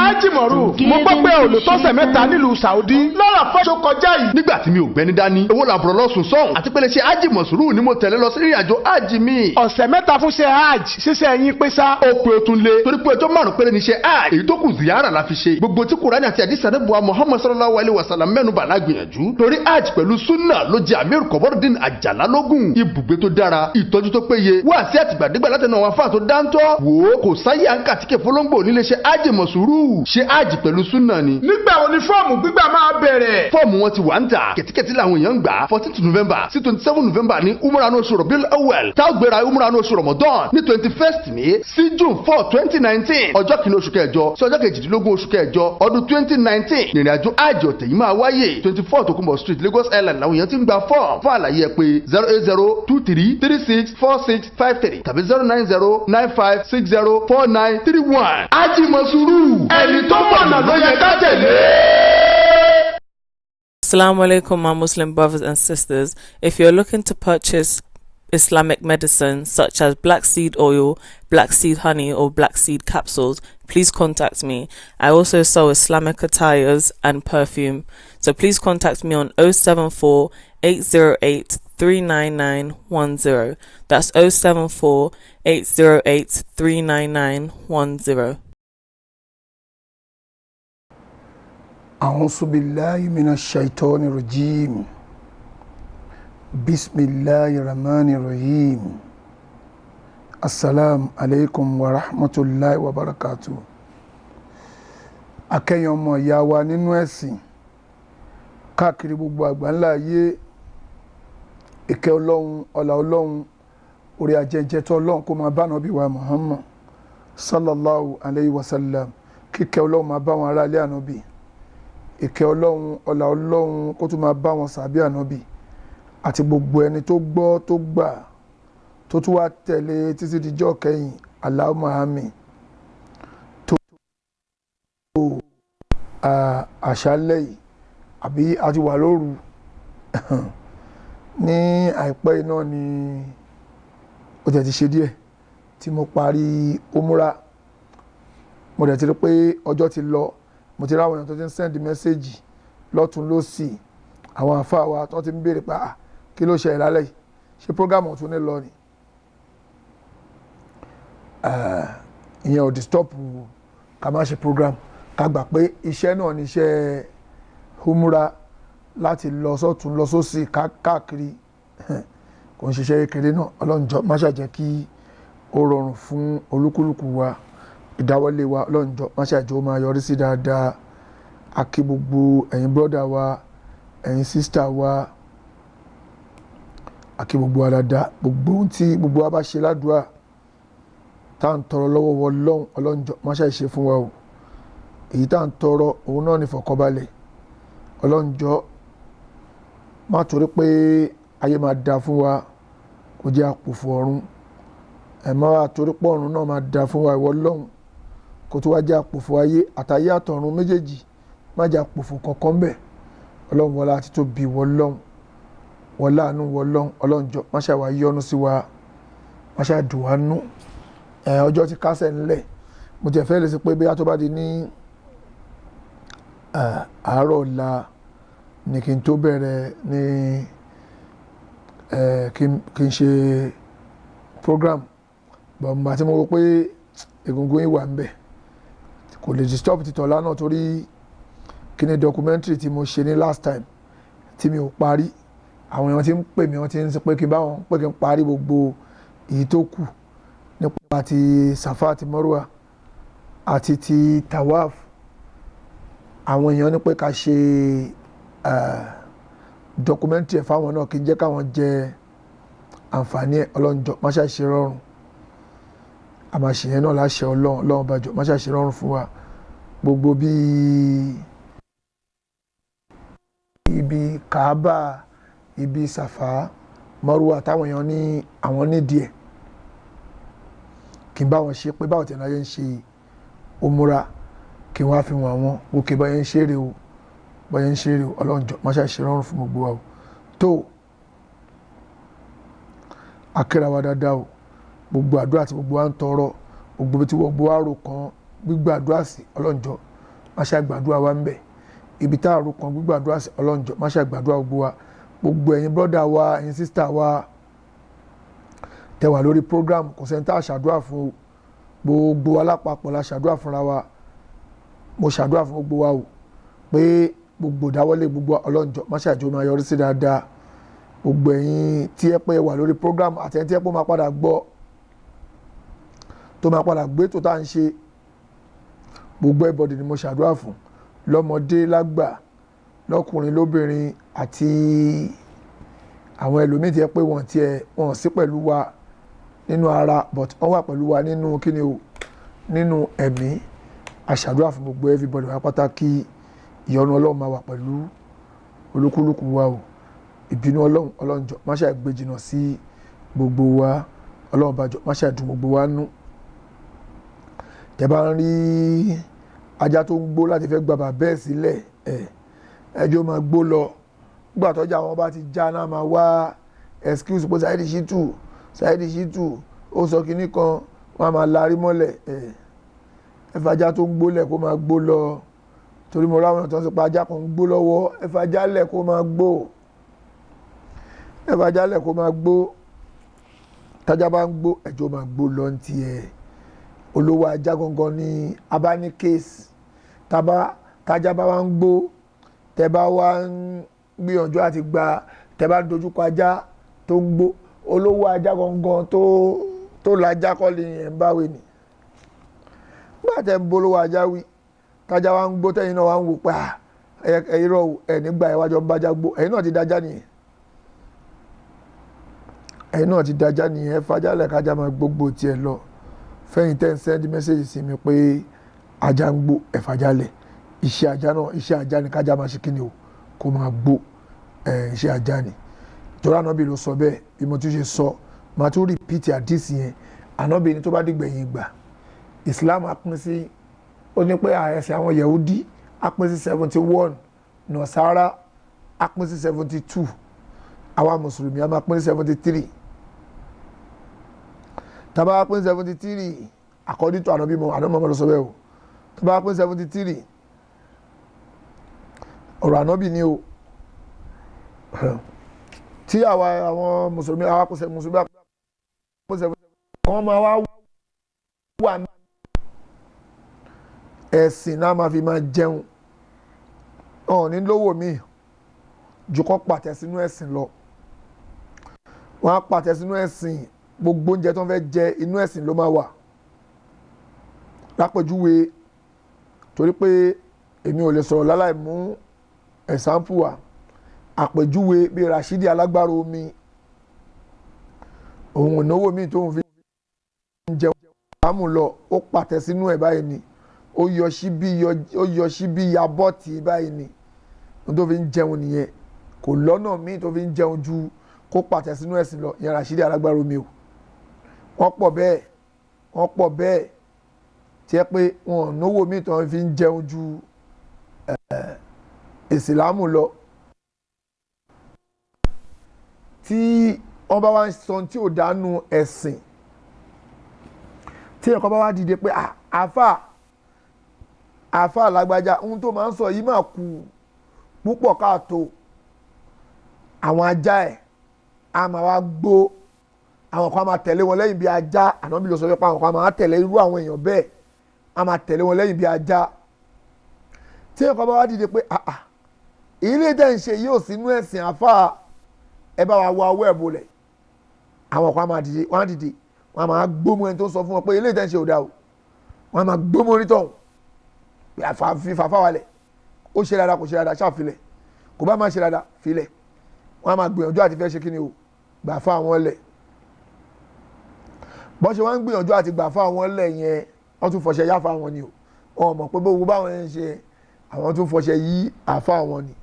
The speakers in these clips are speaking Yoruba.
Ajimoru mo gbọ́ pé olùtọ́sẹ̀ mẹ́ta nílùú Saudi lọ́rọ̀ fọ́ṣọ kọjá yìí. nígbà tí mi ò gbẹ́ni dání owó làbúrò lọ́sùn sọ́hùn àti pé lè ṣe Ajimoru ni mo tẹ̀lé lọ sí ìrìnàjò hajj mi. ọ̀sẹ̀ mẹ́ta fún ṣe hajj ṣíṣe yín pé sá. ó pe o tún lé torí pé ọjọ́ márùn-ún péré ni ṣe hajj èyí tó kù ziyara la fi ṣe. gbogbo tí Kùránì àti àdìsí àdébùwà Muhammad sallallahu alayhi wa sallam mẹ́nu bà lágbìyànjú torí hajj pẹ̀lú sunna ló jẹ́ Amir Kọ̀bọ́rọ̀dín Àjàlá lógún. ibùgbé tó dára ìtọ́jú tó péye wá sí àtìgbàdégbà látẹnu àwọn afáà tó dáńtọ́. wò ó kò sáyé àǹkà tí kẹfọlọ́ngbò nílé ṣe Ajimoru ṣe hajj pẹ̀lú sunna ni. nígbà wo ni fọ́ọ̀mù gbígbà máa bẹ̀rẹ̀. fọ́ọ̀mù wọn ti wà ń tà kẹ̀tíkẹ̀tí làwọn èèyàn ń gbà 14 November sí 27 November ní umrah oṣù Rabiul Awwal tá a gbéra umrah oṣù Ramadan ní 21st May sí June 4 2019 ọjọ́ kìíní oṣù kẹjọ sí ọjọ́ kejìdínlógún oṣù kẹjọ ọdún 2019 ìrìn àjò hajj ọ̀tẹ̀ yìí máa wáyé 24 Tokunbo Street Lagos Island làwọn èèyàn ti ń gba fọ́ọ̀mù fún àlàyé ẹ pé 08023364653 tàbí 09095604931. Ajimoru ẹni tó mọ̀nà ló yẹ ká tẹ̀lé. Assalamu alaikum, my Muslim brothers and sisters. If you're looking to purchase Islamic medicine such as black seed oil, black seed honey, or black seed capsules, please contact me. I also sell Islamic attires and perfume. So please contact me on 074 808 39910. That's 074 808 39910. أعوذ بالله من الشيطان الرجيم بسم الله الرحمن الرحيم السلام عليكم ورحمة الله وبركاته. akẹ́yìn ọmọ ìyá wa nínú ẹ̀sìn káàkiri gbogbo àgbáńlá ayé ìkẹ́ Ọlọ́run ọlá Ọlọ́run orí ajẹ́jẹ́ tó Ọlọ́run kó máa bá Ànábì wa Muhammad sallallahu alayhi wa sallam kíkẹ́ Ọlọ́run máa bá wọn ará ilé Ànábì ìkẹ́ Ọlọ́run ọlá Ọlọ́run kó tún máa bá wọn sàbí Ànábì àti gbogbo ẹni tó gbọ́ tó gbà tó tún wá tẹ̀lé títí dijọ́ kẹ́yìn Allahumma àmín. tó àṣálẹ́ yìí àbí a ti wà lóru ní àìpẹ́ náà ni ó tẹ̀ ti ṣe díẹ̀ tí mo parí umrah. mo dẹ̀ ti rí pé ọjọ́ ti lọ, mo ti ráwọn èèyàn tó ti ń send message lọ́tún lósì, àwọn àfáà wa tó ti ń béèrè pé kí ló ṣe ìlálẹ́ yìí, ṣe program ọ̀tún ní lọ ni. ìyẹn ò disturb ká má ṣe program, ká gbà pé iṣẹ́ náà ní iṣẹ́ umrah láti lọ sọ́tún lọ sósì káàkiri kò ń ṣiṣẹ́ kékeré náà. ọlọ́njọ́ má ṣàjẹ́ kí ó rọrùn fún olúkúlùkù wa, ìdáwọ́lé wa ọlọ́njọ́ má ṣàjẹ́ ó máa yọrí sí dáadáa. a kí gbogbo ẹ̀yin brọ́dà wa, ẹ̀yin sísítà wa, a kí gbogbo wa dáadáa. gbogbo ohun tí gbogbo wa bá ṣe ládùúà tá à ń tọrọ lọ́wọ́ wọ lọ́hùn ọlọ́njọ́ má ṣàṣe fún wa o. èyí tá à ń tọrọ òun náà ní fọkànbalẹ̀ ọlọ́njọ́ má torí pé ayé máa da fún wa kò jẹ́ àpòfò ọ̀run, ẹ̀ má wá torí pé ọ̀run náà máa da fún wa ìwọ lọ́hùn kò tó wá jẹ́ àpòfò ayé àtayé àtọ̀run méjèèjì, má jẹ́ àpòfò kankan bẹ̀. ọlọ́run wọlá àti tó bí ìwọ lọ́hùn, wọlá àánú ìwọ lọ́hùn ọlọ́njọ́ má ṣàwá yọ́nú sí wa, má ṣàdùn wá nú. ọjọ́ ti kásẹ̀ ńlẹ̀, mo tẹ̀ fẹ́ lè sọ pé bí a tó bá di ní àárọ̀ ọ̀la ní kí n tó bẹ̀rẹ̀ ní kí n ṣe program, bọ̀m̀bà tí mo wò pé egungun yìí wà ń bẹ̀ kò lè disturb ti tọ̀la náà torí kí ni documentary tí mo ṣe ní last time tí mi ò parí, àwọn èèyàn ti ń pè mí, wọ́n ti ń sọ pé kí n bá wọn pé kí n parí gbogbo èyí tó kù nípa ti Safa àti Marwa àti ti Tawaf. àwọn èèyàn ní pé ká ṣe documentary ẹ̀ fáwọn náà kí n jẹ́ káwọn jẹ àǹfààní ẹ̀. ọlọ́njọ́ má ṣàṣe rọrùn, a máa ṣe yẹn náà láṣẹ ọlọ́run bàjọ́ má ṣàṣe rọrùn fún wa. gbogbo ibi Kaaba, ibi Safa, Marwa táwọn èèyàn ní àwọn nídìí ẹ̀ kí n bá wọn ṣe pé báwo tẹ̀lé ayé ń ṣe umrah kí wọ́n á fi wọn àwọn òkè báyẹn ń ṣeré o, báyẹn ń ṣeré o. ọlọ́njọ́ má ṣàṣe rọrùn fún gbogbo wa o. tó akẹ́ra wa dáadáa o, gbogbo àdúrà tí gbogbo wa ń tọrọ, gbogbo tí gbogbo wa rò kan gbígbà àdúrà sí ọlọ́njọ́ má ṣe àgbàdua wa ń bẹ̀ ibi tá àrùn kan gbígbàdúrà sí ọlọ́run jọ̀ọ́ má ṣe àgbàdua gbogbo wa gbogbo ẹ̀yin brọ́dà wa ẹ̀yin sísítà wa tẹ́ wà lórí program kò sẹ́ni tá a ṣàdúrà fún gbogbo alápapọ̀ la ṣàdúrà fúnra wa mo ṣàdúrà fún gbogbo wa o pé gbogbo dáwọ́lé gbogbo ọlọ́run jọ̀ọ́ má ṣe àjò máa yọrí sí dáadáa gbogbo ẹ̀yin tí ẹ pé wà lórí program àti ẹni tí ẹ pé máa padà gbọ́ tó máa padà gbé tó tá à ń ṣe gbogbo everybody ni mo ṣàdúrà fún lọ́mọdé lágbà lọ́kùnrin lóbìnrin àti àwọn ẹlòmíì tí ẹ pé wọ́n sí pẹ̀lú wa nínú ara but wọ́n wà pẹ̀lú wa nínú kíni o nínú ẹ̀mí àṣàdúrà fún gbogbo everybody wa pàtàkì ìyọ́nú ọlọ́run máa wà pẹ̀lú olúkúlùkù wa o ìbínú ọlọ́run jọ̀ọ́ má ṣe gbé jìnnà sí gbogbo wa ọlọ́run bá jọ̀ọ́ má ṣe dùn gbogbo wa nú tẹ́ bá ń rí ajá tó ń gbó láti fẹ́ gba bàbá ẹ̀ sílẹ̀ ẹjọ́ máa gbó lọ nígbà tọ́jà wọn bá ti já náà máa wá excuse pé Saheed Shittu ó sọ kinní kan wọn a máa larí mọ́lẹ̀ ẹfajá tó ń gbólẹ̀ kó máa gbó lọ torí mo ráwọn tó ń sọ pé ajá kan ń gbó lọ́wọ́ ẹfajálẹ̀ kó máa gbó ẹfajálẹ̀ kó máa gbó tájá bá ń gbó ẹjọ́ máa gbó lọ ní tiẹ̀ olówó ajá gangan ní abáni case tájá bá wá ń gbó tẹ́ bá wá ń gbìyànjú àti gba tẹ́ bá dojúkọ ajá tó ń gbó olówó ajá gangan tó lajá kọ́ lè ẹ̀ ń báwé ni nígbà tẹ́ ń bolówó ajá wí tájá wá ń gbó tẹ́yìn náà wá ń wò pé ẹ̀rọ ẹ̀ nígbà ìwájọ́ ń bájá gbó ẹ̀yin náà ti dájá nìyẹn fajálẹ̀ kájá máa gbogbo tiẹ̀ lọ fẹ́yìn tẹ́ ń send message sí mi pé ajá ń gbó ẹ̀fàjálẹ̀ iṣẹ́ ajá ni kájá máa ṣe kíni o kó máa gbó iṣẹ́ ajá ni jọ̀rọ̀ ànábì ló sọ bẹ́ẹ̀ bí mo tún ṣe sọ máa tún repeat àdìsí yẹn ànábì ni tó bá dìgbẹ̀yìn ìgbà Islam á pín sí ó ní pé ẹ̀sìn àwọn Yahudi á pín sí 71 Nasara á pín sí 72 àwa mùsùlùmí á máa pín sí 73 tàbá pín 73 according to ànábì mọ́ lọ sọ bẹ́ẹ̀ o tàbá pín 73 ọ̀rọ̀ ànábì ni o tí àwọn mùsùlùmí àwọn akọ̀sẹ̀ mùsùlùmí akọ̀sẹ̀ kan máa wá wà ẹ̀sìn náà máa fi máa jẹun ọ̀n ní lówó mi jù kọ́ pàtẹ sínú ẹ̀sìn lọ wọ́n á pàtẹ sínú ẹ̀sìn gbogbo oúnjẹ tó ń fẹ́ jẹ inú ẹ̀sìn ló máa wà lápèjúwe torí pé èmi ò lè sọ̀rọ̀ láláì mú ẹ̀sánpù wa àpèjúwe bíi Rashidi alágbára omi òun ìnáwó mi tó ń fi jẹun àmú lọ ó pàtẹ sínú ẹ̀ báyìí ni ó yọ síbí abọ́ọ̀tì báyìí ni ohun tó fi ń jẹun nìyẹn kò lọ́nà míì tó fi ń jẹun ju kó pàtẹ sínú ẹ̀sìn lọ ìyẹn Rashidi alágbára omi o wọ́n pọ̀ bẹ́ẹ̀ tí ẹ pé wọn náwó míì tó fi ń jẹun ju ìsìlámù lọ tí wọ́n bá wá ń sọ tí ò dánú ẹ̀sìn tí ẹ̀kọ́ bá wá dìde pé àáfà lágbájá ohun tó máa ń sọ yìí máa kú púpọ̀ káàtó àwọn ajá ẹ̀ a máa wá gbó àwọn kan máa tẹ̀lé wọn lẹ́yìn bí ajá ànábì ló sọ pé àwọn kan máa tẹ̀lé irú àwọn èèyàn bẹ́ẹ̀ a máa tẹ̀lé wọn lẹ́yìn bí ajá tí ẹ̀kọ́ bá wá dìde pé ilé tẹ̀ ń ṣe yóò sínú ẹ̀sìn àáfà ẹ bá wa wá owó ẹ̀ bolẹ̀ àwọn kan máa dìde wọ́n á dìde wọ́n á máa gbómú ẹni tó sọ fún wọn pé ilé ìtẹ́ǹṣe ò dáa o wọ́n á máa gbómú onítọ̀hún fi fàfà wálẹ̀ ó ṣe dáadáa kò ṣe dáadáa ṣàfilẹ̀ kò bá máa ṣe dáadáa filẹ̀ wọ́n á máa gbìyànjú àti fẹ́ ṣe kí ni o gbà fún àwọn lẹ̀ bọ́n ṣe wọ́n ń gbìyànjú àti gbà fún àwọn lẹ̀ yẹn wọ́n tún fọṣẹ yá fún àwọn ni o wọ́n mọ̀ pé gbogbo báwọn ń ṣe àwọn tún fọṣẹ yí àfọ àwọn ni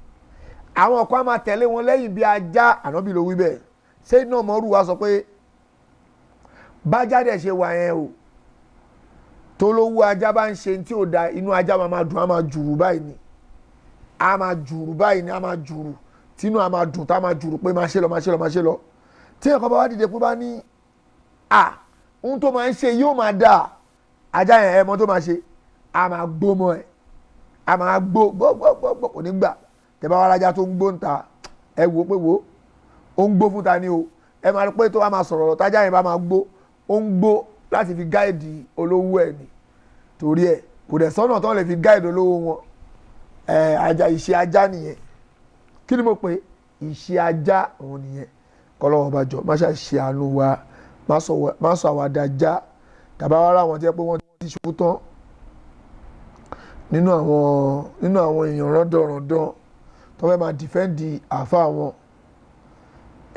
àwọn kan máa tẹ̀lé wọn lẹ́yìn bí ajá ànábì ló wí bẹ́ẹ̀ ṣé iná mọ́rù wa sọ pé bájáde ṣe wà yẹn o tó lówó ajá bá ń ṣe tí ò da inú ajá máa dùn á máa jùrù báyìí ni á máa jùrù báyìí ni á máa jùrù tínú á máa dùn tá á máa jùrù pé máa ṣe lọ tí ẹ̀kọ́ bá wá dìde pé bá ní ohun tó máa ń ṣe yóò máa dà ajá yẹn ẹ̀mọ́ tó máa ṣe á máa gbómọ ẹ̀ a máa gbó gbọ́ kò ní gbà tẹ́ bá wá rájá tó ń gbó ń ta ẹ wò pé wò ó ń gbó fún ta ni o ẹ máa rí pé tó bá máa sọ̀rọ̀ tájá yẹn bá máa gbó ó ń gbó láti fi gáìdì olówó ẹ̀ ni torí ẹ̀ kò dẹ̀ sọ́nà tó lè fi gáìdì olówó wọn ajá ìṣe ajá nìyẹn kí ni mo pè ìṣe ajá òun nìyẹn kọ́lọ́wọ́n bá jọ má ṣe àánú wa má sọ àwàdà já tàbá wá ráwọn tí wọ́n ti ṣubú tán nínú àwọn èèyàn rọ́dọ̀rọ̀dọ̀ tó fẹ́ máa dìfẹ́ǹdì àfa wọn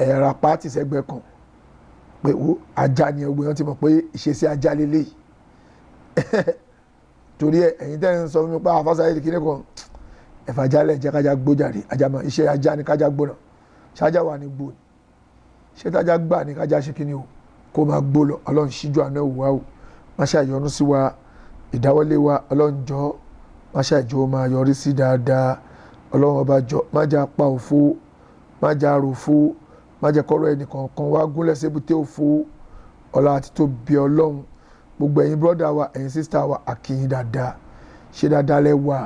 ẹ̀rà pàtì sẹ́gbẹ́ kan pé wo ajá ni ọgbẹ́ wọn ti mọ̀ pé ìṣesí ajá lélẹ́yìí torí ẹ̀yin tẹ́ ń sọ fún mi pé àfọ́sáyé lè kíní kan ẹ̀fà jálẹ̀ jẹ́ kájá gbójàre ajá máa iṣẹ́ ajá ni kájá gbóná ṣájá wà ní gbó ni ṣé tájá gbà ní kájá ṣe kíní o kó máa gbó lọ ọlọ́run ṣíjú àná òwúwa o má ṣàyọnu sí wa ìdáwọ́lé wa ọlọ́run jọ má ṣàjọ máa yọrí sí dáadáa ọlọ́run ọba jọ má jà pa òfo má jà ròfo má jẹ́ kọ́rọ̀ ẹnìkọ̀ọ̀kan wá gúnlẹ̀ sébùté òfo ọlá àti tó bí ọlọ́run gbogbo ẹ̀yin brọ́dà wa ẹ̀yin sísítà wa àkìyìn dáadáa ṣe dáadáa lẹ wà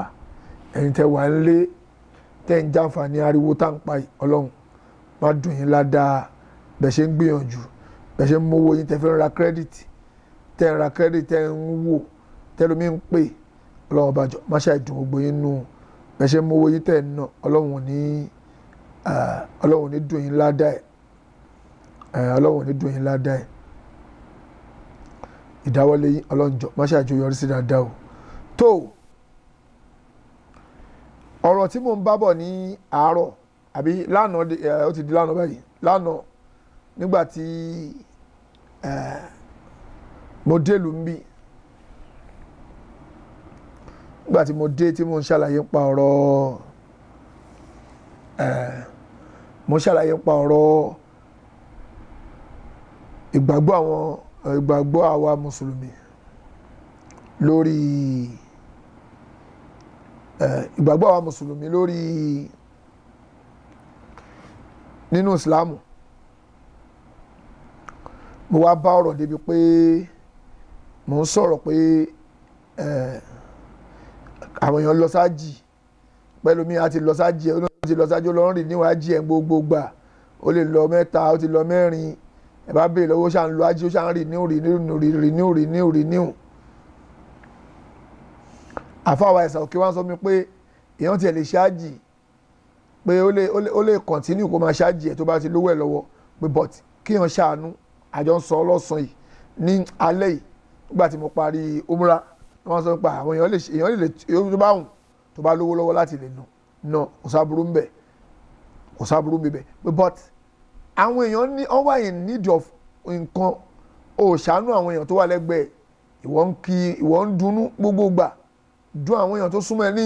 ẹ̀yin tẹ́ wà ń lé tẹ́ ń jàǹfààní ariwo tá ń pa ọlọ́run má dùn yín ládàá bẹ̀ ṣe ń gbìyànjú bẹ̀ ṣe ń mówó yín tẹ́ fẹ́ ń ra kírẹ́dìtì tẹ́ ń ra kírẹ́dìtì tẹ́ ń wò tẹ́lómi ń pè ọlọ́run ọba jọ má ṣàìdùn gbogbo yín nù bẹ̀ ṣe ń mówó yín tẹ́ ń ná ọlọ́run ní dùn yín ládàá ọlọ́run ní dùn yín ládàá ìdáwọ́lé yín ọlọ́njọ́ má ṣàjò yọrí sí dáadáa o tó ọ̀rọ̀ tí mò ń bá bọ̀ ní àárọ̀ àbí lánàá ó ti di lánàá báyìí lánàá nígbà tí mo dé ìlú ń bí nígbà tí mo dé tí mo ń ṣàlàyé nípa ọ̀rọ̀ ìgbàgbọ́ àwa mùsùlùmí lórí nínú ìsìlámù mo wá bá ọ̀rọ̀ débi pé mo ń sọ̀rọ̀ pé àwọn èèyàn lọ sájì pẹ̀lú mi àti lọ sájì ó ti lọ sájì ó lọ rìn níwájú ẹ̀ gbogbo gbà ó lè lọ mẹ́ta ó ti lọ mẹ́rin ẹ bá bèèrè lọ́wọ́ ṣáà ń lo ají ó ṣáà ń renew àfáwà ẹ̀sà òkè wá ń sọ mi pé èèyàn tiẹ̀ lè ṣáàjì pé ó lè continue kó máa ṣáàjì ẹ̀ tó bá ti lówó ẹ̀ lọ́wọ́ pé but kíyàn ṣàánú àjọ ń sọ ọlọ́sàn yìí ní alẹ́ yìí nígbà tí mo parí umra wọ́n sọ pé àwọn èèyàn lè tó bá hùn tó bá lówó lọ́wọ́ láti lè nà kò sáburú ń bẹ̀ pé but àwọn èèyàn ní wọ́n wà in need of nǹkan ó ṣàánú àwọn èèyàn tó wà lẹ́gbẹ̀ẹ́ ìwọ ń dunnú gbogbo gbà dùn àwọn èèyàn tó súnmọ́ ẹ ní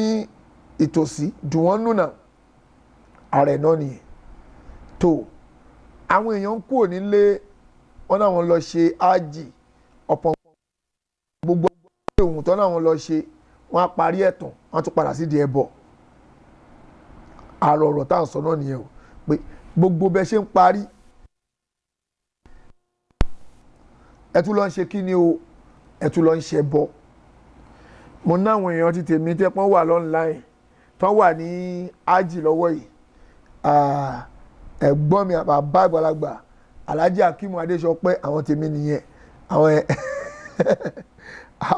ìtòsí dùn wọ́n nù náà ààrẹ náà nìyẹn tó àwọn èèyàn ń kúrò nílé wọn náà wọn lọ ṣe ájì ọ̀pọ̀ gbogbo ohun tó náà wọn lọ ṣe wọn á parí ẹ̀tàn wọn tún padà sídìí ẹbọ àrò ọ̀rọ̀ tá à ń sọ náà nìyẹn o pé gbogbo bẹ ṣe ń parí ẹ tún lọ ń ṣe kí ni o ẹ tún lọ ń ṣe bọ mo náwọn èèyàn ti tèmi tẹpọn wà lọ́nláìn tán wà ní ájì lọ́wọ́ yìí ẹ̀gbọ́n mi bàbá àgbàlagbà Alhaji Akimu Adéṣọpẹ́ àwọn tèmi nìyẹn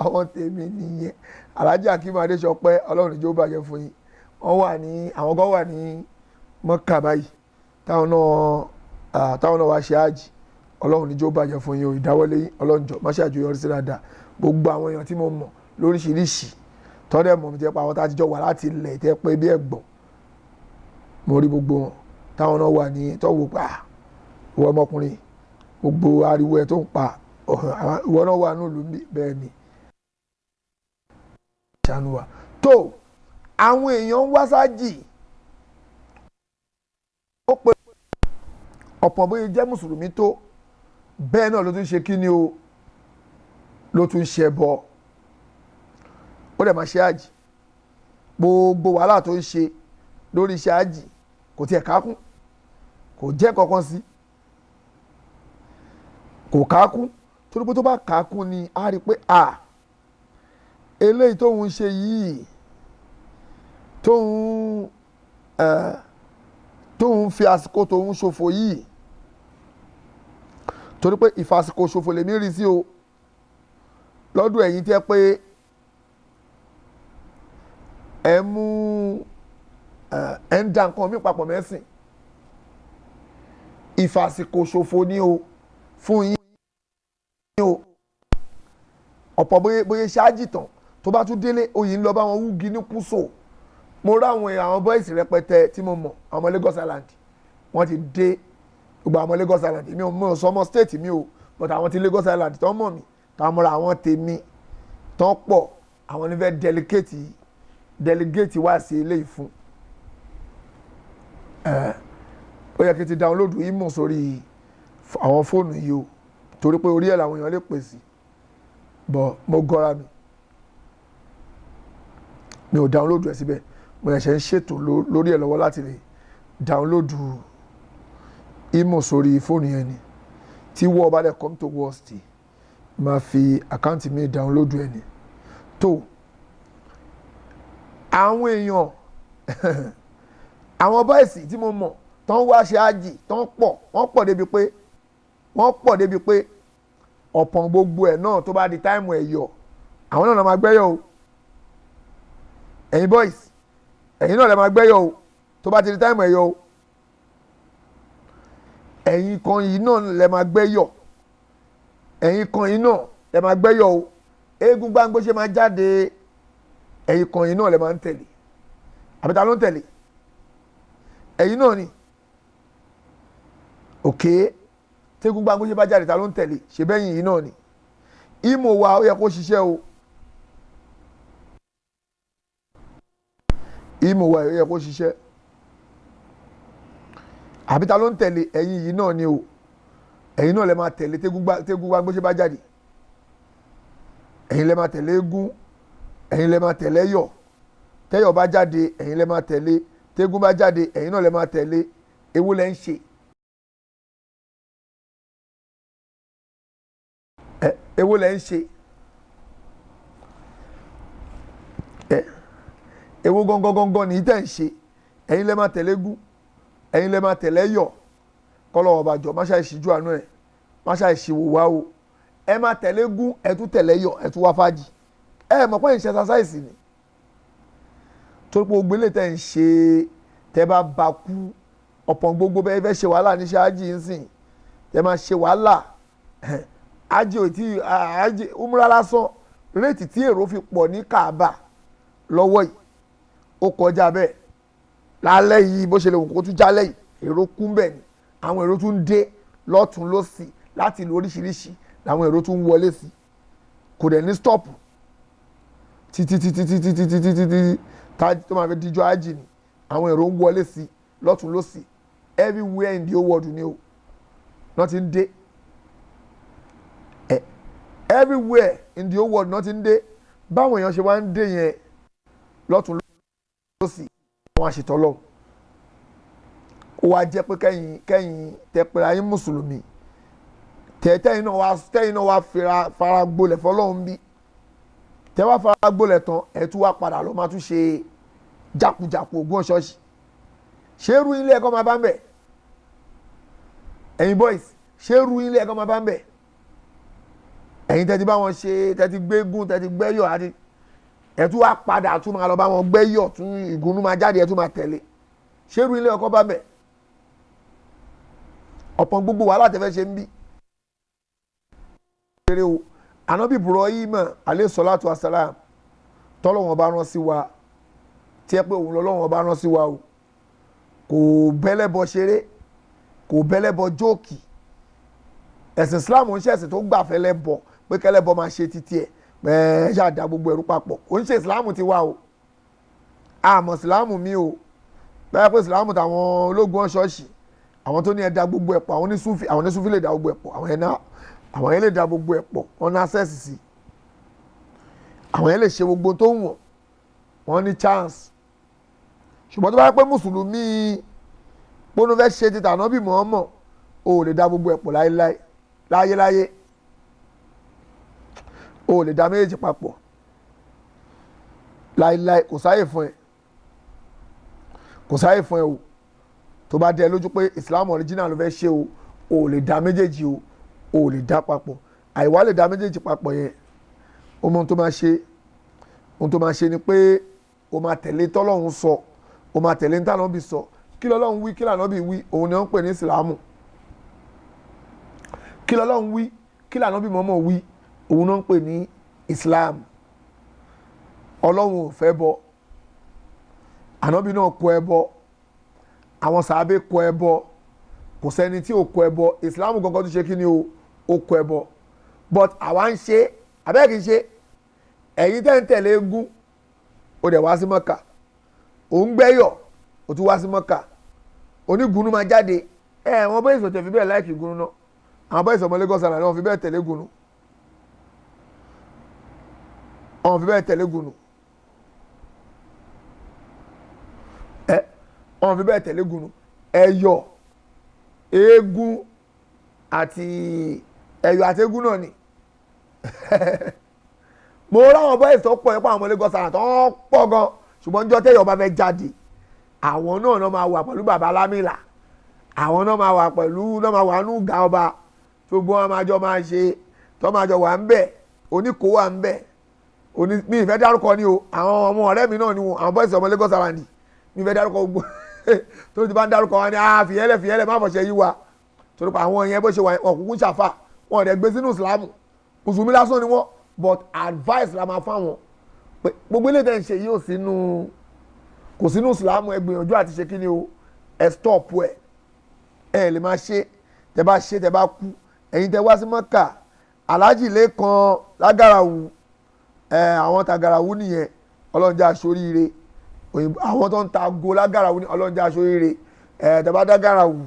àwọn tèmi nìyẹn Alhaji Akimu Adéṣọpẹ́ Ọlọ́run ìjọ bàjẹ́ fún yín àwọn kan wà ní Mọ́kà báyìí táwọn náà wá ṣe ájì Ọlọ́run níjó bàjẹ́ fún yín o ìdáwọ́lé yín ọlọ́njọ́ má ṣe àjọyọ̀ sí dáadáa gbogbo àwọn èèyàn tí mo mọ̀ lóríṣiríṣi tọ́dẹ̀ mọ̀ mi tẹ́ pa àwọn tá a ti jọ wà láti ilẹ̀ tẹ́ pé bí ẹ̀gbọ́n mo rí gbogbo wọn táwọn náà wà ní tọ́wọ́ pa ìwọ ọmọkùnrin gbogbo ariwo ẹ̀ tó ń pa ìwọ náà wà nílùú bẹ́ẹ̀ ni ṣàánú wa tó àwọn èèyàn ń wá sájì ó pé ọ̀pọ̀ bóyá jẹ́ mùsùlùmí tó bẹ́ẹ̀ náà ló tún ṣe kí ni o ló tún ṣe bọ́ ó dẹ̀ máa ṣe àjì gbogbo wàhálà tó ń ṣe lórí iṣẹ́ àjì kò tiẹ̀ kákún kò jẹ́ kankan sí kò kákún torí pé tó bá kákún ni a rí pé eléyìí tóun ṣe yìí tóun fi àsìkò tóun ṣòfò yìí torí pé ìfàsìkò ṣòfò lèmi rí sí o lọ́dún ẹ̀yin tẹ́ pé ẹ mú ẹ ń da nǹkan mi papọ̀ mẹ́sìn ìfàsìkò ṣòfò ní o fún yín o ọ̀pọ̀ bóyá ṣáájì tán tó bá tún délé oyè ń lọ bá wọn wúgi ní kúso mo ráwọn àwọn bọ́ìsì rẹpẹtẹ tí mo mọ̀ àwọn ọmọ Lagos Island wọ́n ti dé gbogbo àwọn ọmọ Lagos Island mi ò sọmọ state mi o but àwọn ti Lagos Island tó mọ̀ mí táwọn mọ̀ra àwọn tèmi tó pọ̀ àwọn ní fẹ́ delegate wá sí eléyìí fún ó yẹ kí n ti download imo sórí àwọn fóònù yìí o torí pé orí ẹ̀ làwọn èèyàn lè pè sí bọ̀ mo gọ́ra mi ò download ẹ̀ síbẹ̀ mo ẹ̀ṣẹ̀ ń ṣètò lórí ẹ̀ lọ́wọ́ láti lè download imo sórí fóònù yẹn ni tí wọ́n bá dẹ̀ come to worst máa fi àkáǹtì mi download ẹ̀ ni tó àwọn èèyàn àwọn bọ́ìsì tí mo mọ̀ tó ń wá ṣe ájì tó ń pọ̀ wọ́n pọ̀ débi pé ọ̀pọ̀ gbogbo ẹ̀ náà tó bá di táìmù ẹ̀yọ̀ àwọn náà máa gbẹ́yọ̀ o ẹ̀yin boys ẹ̀yin náà lè máa gbẹ́yọ̀ o tó bá ti di táìmù ẹ̀yọ̀ o ẹ̀yin kan yìí náà lè máa gbẹ́yọ̀ ẹ̀yin kan yìí náà lè máa gbẹ́yọ̀ o eégún gbáǹgbó ṣe máa jáde ẹ̀yin kan yìí náà lè máa ń tẹ̀lé àbí ta ló ń tẹ̀lé ẹ̀yin náà ni òkè tégún gbáǹgbó ṣe bá jáde ta ló ń tẹ̀lé ṣe bẹ́yìn yìí náà ni imo wa ó yẹ kó ṣiṣẹ́ o imo wa ó yẹ kó ṣiṣẹ́ àbí ta ló ń tẹ̀lé ẹ̀yin yìí náà ni o ẹ̀yin náà lè máa tẹ̀lé tégún gbáǹgbó ṣe bá jáde ẹ̀yin lè máa tẹ̀lé eégún ẹ̀yin lè máa tẹ̀lé yọ̀ tẹ́yọ̀ bá jáde ẹ̀yin lè máa tẹ̀lé tégún bá jáde ẹ̀yin náà lè máa tẹ̀lé èwo lẹ́ ń ṣe. Èwo lẹ́ ń ṣe èwo gangan ní tẹ́ ń ṣe ẹ̀yin lè máa tẹ̀lé gún ẹ̀yin lè máa tẹ̀lé yọ̀ kọ́lọ́wọ́ bá jọ máṣá ìṣíjú àánú ẹ̀ máṣá ìṣìwò wá o ẹ máa tẹ̀lé gún ẹ tún tẹ̀lé yọ̀ ẹ tún wá fàájì ẹ mọ̀ pé ń ṣe exercise ni torí pé ògbélé tẹ́ ń ṣe tẹ́ bá ba kú ọ̀pọ̀ gbogbo bẹ́ẹ̀ fẹ́ ṣe wàhálà ní ṣáájì ń sìn tẹ́ máa ṣe wàhálà ájì òtí ájì umra lásán réètì tí èrò fi pọ̀ ní Kaaba lọ́wọ́ yìí ó kọjá bẹ́ẹ̀ lálẹ́ yìí bó ṣe lè wò kó tún jálẹ̀ yìí èrò kún bẹ́ẹ̀ ni àwọn èrò tún dé lọ́tún lọ́sì láti ìlú oríṣiríṣi làwọn èrò tún wọlé sí kò dẹ̀ ní stọ́ọ̀pù títí tó máa fi díjọ́ ájì ni àwọn èrò ń wọlé sí lọ́tún lọ́sì everywhere in the whole world ni o náà ti ń dé everywhere in the whole world náà ti ń dé báwọn èèyàn ṣe wá ń dé yẹn lọ́tún lọ́sì wọn àṣetọ́ lọ́wọ́ ó wá jẹ́ pé kẹ́yìn tẹpẹ́rẹ́ ayé mùsùlùmí tẹ́yìn náà wá fara gbolẹ̀ fọlọ́run bí tẹ́ wá fara gbolẹ̀ tán ẹ̀ tún wá padà lọ́ máa tún ṣe jákujàku ògùn ṣọ́ọ̀ṣì ṣé irú ilé ẹ̀kọ́ máa bá ń bẹ̀ ẹ̀yin boys ṣé irú ilé ẹ̀kọ́ máa bá ń bẹ̀ ẹ̀yin tẹ́tí bá wọn ṣe tẹ́tí gbégún tẹ́tí gbẹ́yọ̀ àti ẹ̀ tún wá padà tún máa lọ bá wọn gbẹ́yọ̀ tún ìgúnnú máa jáde ẹ̀ tún máa tẹ̀lé ṣé irú ilé ẹ̀kọ́ bá ń bẹ̀ ọ̀pọ̀ gbogbo wàhálà tẹ́fẹ́ ṣe ń bí. Ànábì Ibrahim alayhi salatu wassalam tọ́lọ́wọ́n bá rán sí wa tí ẹ pé òun lọ́lọ́wọ́n bá rán sí wa o kò bẹ́lẹ́bọ ṣeré kò bẹ́lẹ́bọ jóòkì ẹ̀sìn Islam ń ṣẹ̀sìn tó gbà fẹ́lẹ́bọ pé kẹ́lẹ́bọ máa ṣe títí ẹ̀ bẹ́ẹ̀ ṣàdá gbogbo ẹ̀rú papọ̀ ó ń ṣe Islam ti wá o àmọ́ Islam mi o bẹ́ẹ̀ pé Islam tàwọn ológun ṣọ́ọ̀ṣì àwọn tó ní ẹ̀dá gbogbo ẹ̀pọ̀ àwọn onísúfì lè dá gbogbo ẹ̀pọ̀ àwọn yẹn lè dá gbogbo ẹ̀pọ̀ wọn ní access sí àwọn yẹn lè ṣe gbogbo tó ń wọ̀n wọn ní chance ṣùgbọ́n tó bá yẹ pé mùsùlùmí pọ́nú fẹ́ ṣe ti tànà bí mọ̀ọ́mọ̀ o ò lè dá gbogbo ẹ̀pọ̀ láyéláyé o ò lè dá méjèèjì papọ̀ láyéláyé kò sáyè fún ẹ kò sáyè fún ẹ o tó bá dẹ lójú pé Islam original ló fẹ́ ṣe o ò lè dá méjèèjì o ò lè dá papọ̀ àìwá lè dá méjèèjì papọ̀ yẹn ó mọ ohun tó máa ṣe ni pé o máa tẹ̀lé tọ́lọ́hún sọ o máa tẹ̀lé ntànàbí sọ kí lọ́lọ́hún wí kí lànàbí wí òun ni wọ́n ń pè ní Ìsìlámù kí lọ́lọ́hún wí kí lànàbí mọ́mọ́ wí òun ni wọ́n ń pè ní Islam ọlọ́hun ò fẹ́ bọ ànábì náà kọ ẹbọ àwọn sàábé kọ ẹbọ kò sẹ́ni tí ò kọ ẹbọ Islam gangan tó ṣe kí ni o ó kọ ẹbọ but àwa ń ṣe abẹ́ẹ̀kì ń ṣe ẹ̀yin tẹ́ ń tẹ̀lé eégún ó dẹ̀ wá sí Mọ́kà ò ń gbẹ́yọ̀ ó tún wá sí Mọ́kà onígunú máa jáde wọ́n bọ́ ìsọ̀tẹ̀ fi bẹ́ẹ̀ láìkì gunú náà àwọn bọ́ ìsọ̀mọ́ Lagos Island wọ́n fi bẹ́ẹ̀ tẹ̀lé gunú wọ́n fi bẹ́ẹ̀ tẹ̀lé gunú wọ́n fi bẹ́ẹ̀ tẹ̀lé gunú ẹ̀yọ̀ eégún àti ẹ̀yọ̀ àti eégún náà ni mo ráwọn bọ́ìsì tó pọ̀ nípa àwọn Lagos Island tó ń pọ̀ gan ṣùgbọ́n níjọ́ tẹ́yọ̀ bá fẹ́ jáde àwọn náà máa wà pẹ̀lú bàbá Lámìlà àwọn náà máa wà pẹ̀lú náà máa wà nù ga ọba tó gbọ́n wọn máa jọ máa ṣe tó máa jọ wà ń bẹ̀ oníkó wà ń bẹ̀ mi ìfẹ́ dárúkọ ni o àwọn ọmọ ọ̀rẹ́ mi náà ni wọn àwọn bọ́ìsì ọmọ Lagos Island mi ìfẹ́ dárúkọ gbogbo tó ti bá ń dárúkọ wọn ni fìyẹ́lẹ̀ má fọ̀ṣẹ́ yí wa torí pa àwọn yẹn bó ṣe wà ọ̀kúnkún ṣàfà wọn ò dẹ̀ gbé sínú Ìsìlámù mùsùlùmí lásán ni wọ́n but advice la máa fáwọn pé gbogbo ilé tẹ̀ ń ṣe yìí kò sínú Ìsìlámù ẹ gbìyànjú àti ṣe kí ni o ẹ stop ẹ lè máa ṣe tẹ bá kú ẹ̀yin tẹ wá sí Mọ́kà Alhaji Lékan Lágàràwù àwọn Tàgàràwù nìyẹn ọlọ́njà aṣoríire àwọn tó ń ta ago Lágàràwù ní ọlọ́njà aṣoríire tẹ bá Dágàràwù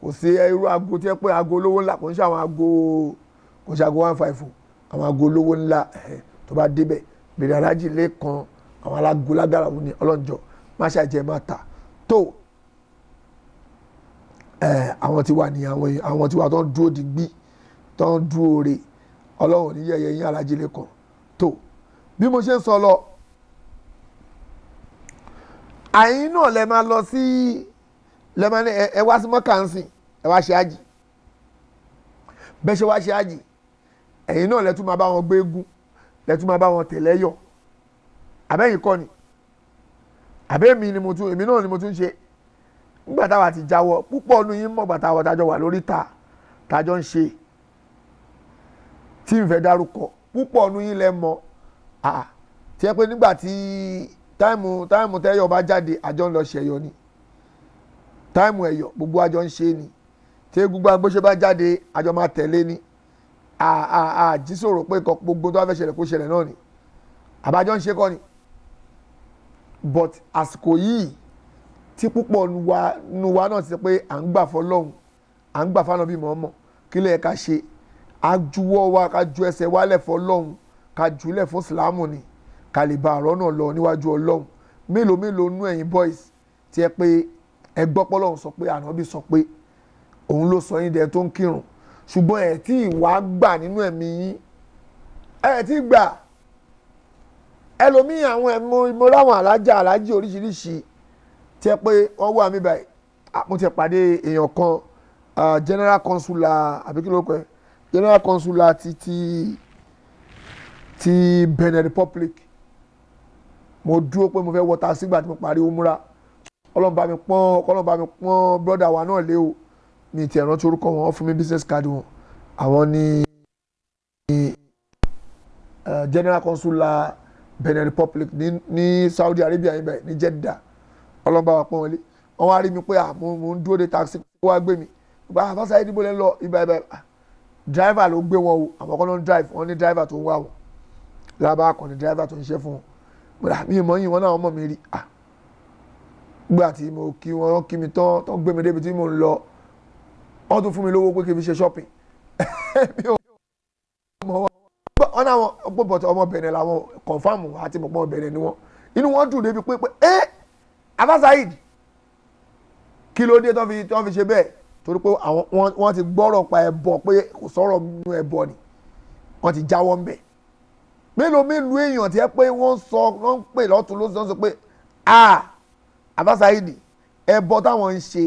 kò sí irú ago tí ẹ pé ago olówó ńlá kò ń ṣe àwọn ago kò ṣe ago 154 àwọn ago olówó ńlá tó bá débẹ̀ bèrè Alhaji Lékan àwọn alágo Lágàràwù ní ọlọ́njọ́ má ṣàjẹ́ má ta tó àwọn tí wà ní àwọn tí wà tó ń dúró digbí tó ń dúró re ọlọ́run ní yẹ̀yẹ́ yín Alhaji Lékan tó bí mo ṣe ń sọ lọ àyín náà lẹ máa lọ sí lẹ máa ní ẹ wá sí Mọ́kà ń sìn ẹ wá ṣe ájì bẹ́ẹ̀ ṣe wá ṣe ájì ẹ̀yin náà lẹ tún máa bá wọn gbé eégún lẹ tún máa bá wọn tẹ̀lé yọ̀ àbẹ́yìn kọ́ ni àbẹ́mi ni èmi náà ni mo tún ṣe nígbà táwa ti jáwọ́ púpọ̀ ọdún yín mọ̀gbà táwa tájọ wà lórí tájọ ń ṣe tí n fẹ́ dárúkọ púpọ̀ ọdún yín lẹ mọ̀ tí ẹ pé nígbà tí táìmù tẹ́yọ̀ bá jáde àjọ ń lọ ṣẹ̀yọ ni táìmù ẹ̀yọ̀ gbogbo àjọ ń ṣe ni tí gbogbo agbóṣe bá jáde àjọ máa tẹ̀lé ni àjísòrò pé gbogbo tó bá fẹ́ ṣẹlẹ̀ kó ṣẹlẹ̀ náà ni àbájọ ń ṣe kọ́ ni but àsìkò yìí tí púpọ̀ nu wa náà ti sọ pé à ń gbà fọlọ́hún à ń gbà fáwọn bíi mọ̀ọ́mọ̀ kí lè ká ṣe àjùwọ́ wa ká ju ẹsẹ̀ wálẹ̀ fọlọ́hún ká jùlẹ̀ fún Ìsìlámù ni ká lè bá ọ̀rọ̀ náà lọ níwájú Ọlọ́hun mélòó nú ẹ̀yin boys tí ẹ pé ẹ gbọ́ pọ́lọ́hún sọ pé ànábì sọ pé òun ló sọ yín dẹ tó ń kírun ṣùgbọ́n ẹ̀ tí ìwà gbà nínú ẹ̀mí yín ẹ̀ tí gbà ẹlòmíì àwọn ẹ̀mọ́ ráwọn alájì oríṣiríṣi tí ẹ pé wọ́n wà mí báyìí mo ti pàdé èèyàn kan general consular àbí kí ló pẹ́ general consular ti Benin Republic mo dúró pé mo fẹ́ wọta sígbà tí mo parí umura Ọlọ́run bá mi pọ́n brother wa náà lé o mi ti ẹ̀rántí orúkọ wọn fún mi business card wọn àwọn ní general consular Benin Republic ní Saudi Arabia yìí báyìí ní Jeddah Ọlọ́run bá wa pọ́n wọlé wọ́n wá rí mi pé mo ń dúró de taxi kó wá gbé mi gba àfáṣà ìdìbò lẹ́ lọ ibà driver ló gbé wọn o àwọn kan ló ń drive wọ́n ní driver tó ń wá wọn lábá kan ní driver tó ń ṣe fún wọn gbọ́dọ̀ mi ìmọ̀ yìí wọn náà ọmọ mi rí gbà tí mo kí wọn kí mi tán gbé mi débi tí mo ń lọ wọ́n tún fún mi lówó pé kí n fi ṣe shopping wọ́n náà wọ́n gbọ́dọ̀ ọmọ Benin làwọn confam àti mọ̀pọ̀ Benin ni wọ́n inú wọn dùn débi pé Abasaid kí ló dé tó fi ṣe bẹ́ẹ̀ torí pé wọ́n ti gbọ́rọ̀ pa ẹbọ pé kò sọ̀rọ̀ nínú ẹbọ ni wọ́n ti jáwọ́ ń bẹ̀ mélòó èèyàn tí ẹ pé wọ́n ń pè lọ́tún ló sọ pé Abasaid ẹbọ táwọn ń ṣe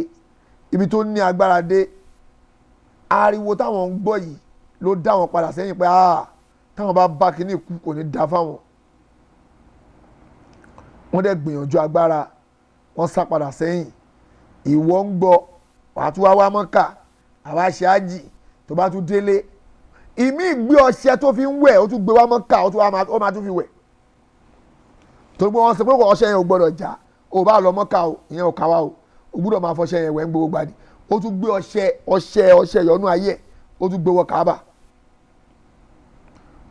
ibi tó ní agbára dé ariwo táwọn ń gbọ́ yìí ló dá wọn padà sẹ́yìn pé táwọn bá kíní ikú kò ní dá fáwọn. wọ́n dẹ̀ gbìyànjú agbára wọ́n sá padà sẹ́yìn. ìwọ ń gbọ́ wàá tún wá Mọ́kà àwa ṣe ájì tó bá tún délé ìmí gbé ọṣẹ tó fi ń wẹ̀ ó tún gbé wá Mọ́kà ó máa tún fi wẹ̀. torí pé wọ́n sọ pé ọṣẹ yẹn ò gbọ́dọ̀ já o bá lọ Mọ́kà o ìyẹn ò káwá o gbúdọ̀ máa fọṣẹ yẹn wẹ̀ ń gbowó gbadi ó tún gbé ọṣẹ yọnú ayé ó tún gbé wọ Káàbà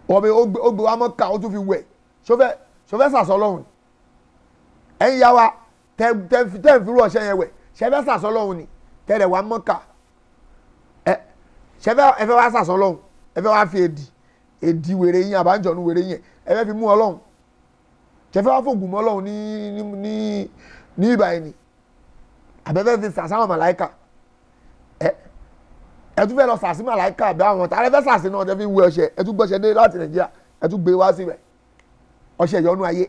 ó gbé wá Mọ́kà ó tún fi wẹ̀ ṣọfẹ́ sàṣọ lọ́hùn ẹ̀yin yá wa tẹ́ ń fi rú ọṣẹ yẹn wẹ̀ ṣẹfẹ́ sàṣọ lọ́hùn ni tẹ́lẹ̀ wá Mọ́kà ṣẹfẹ́ ẹfẹ́ wá sàṣọ lọ́hùn ẹfẹ́ wá fi èdì wèrè yín àbájọ́nu wèrè yín ẹfẹ́ fi mú Ọlọ́hun ṣẹfẹ́ wá fògùn mọ́ Ọlọ́hun ní ìbàyẹn ni àbẹ́fẹ́ fi sàṣàwọn màláìkà ẹ tún fẹ́ lọ sàṣì màláìkà bí àwọn tààrẹ fẹ́ sàṣì náà tẹ́ fi ń wé ọṣẹ ẹ tún gbọ́ṣẹ dé láti Nàìjíríà ẹ tún gbé wá síbẹ̀ ọṣẹ ìyọnu ayé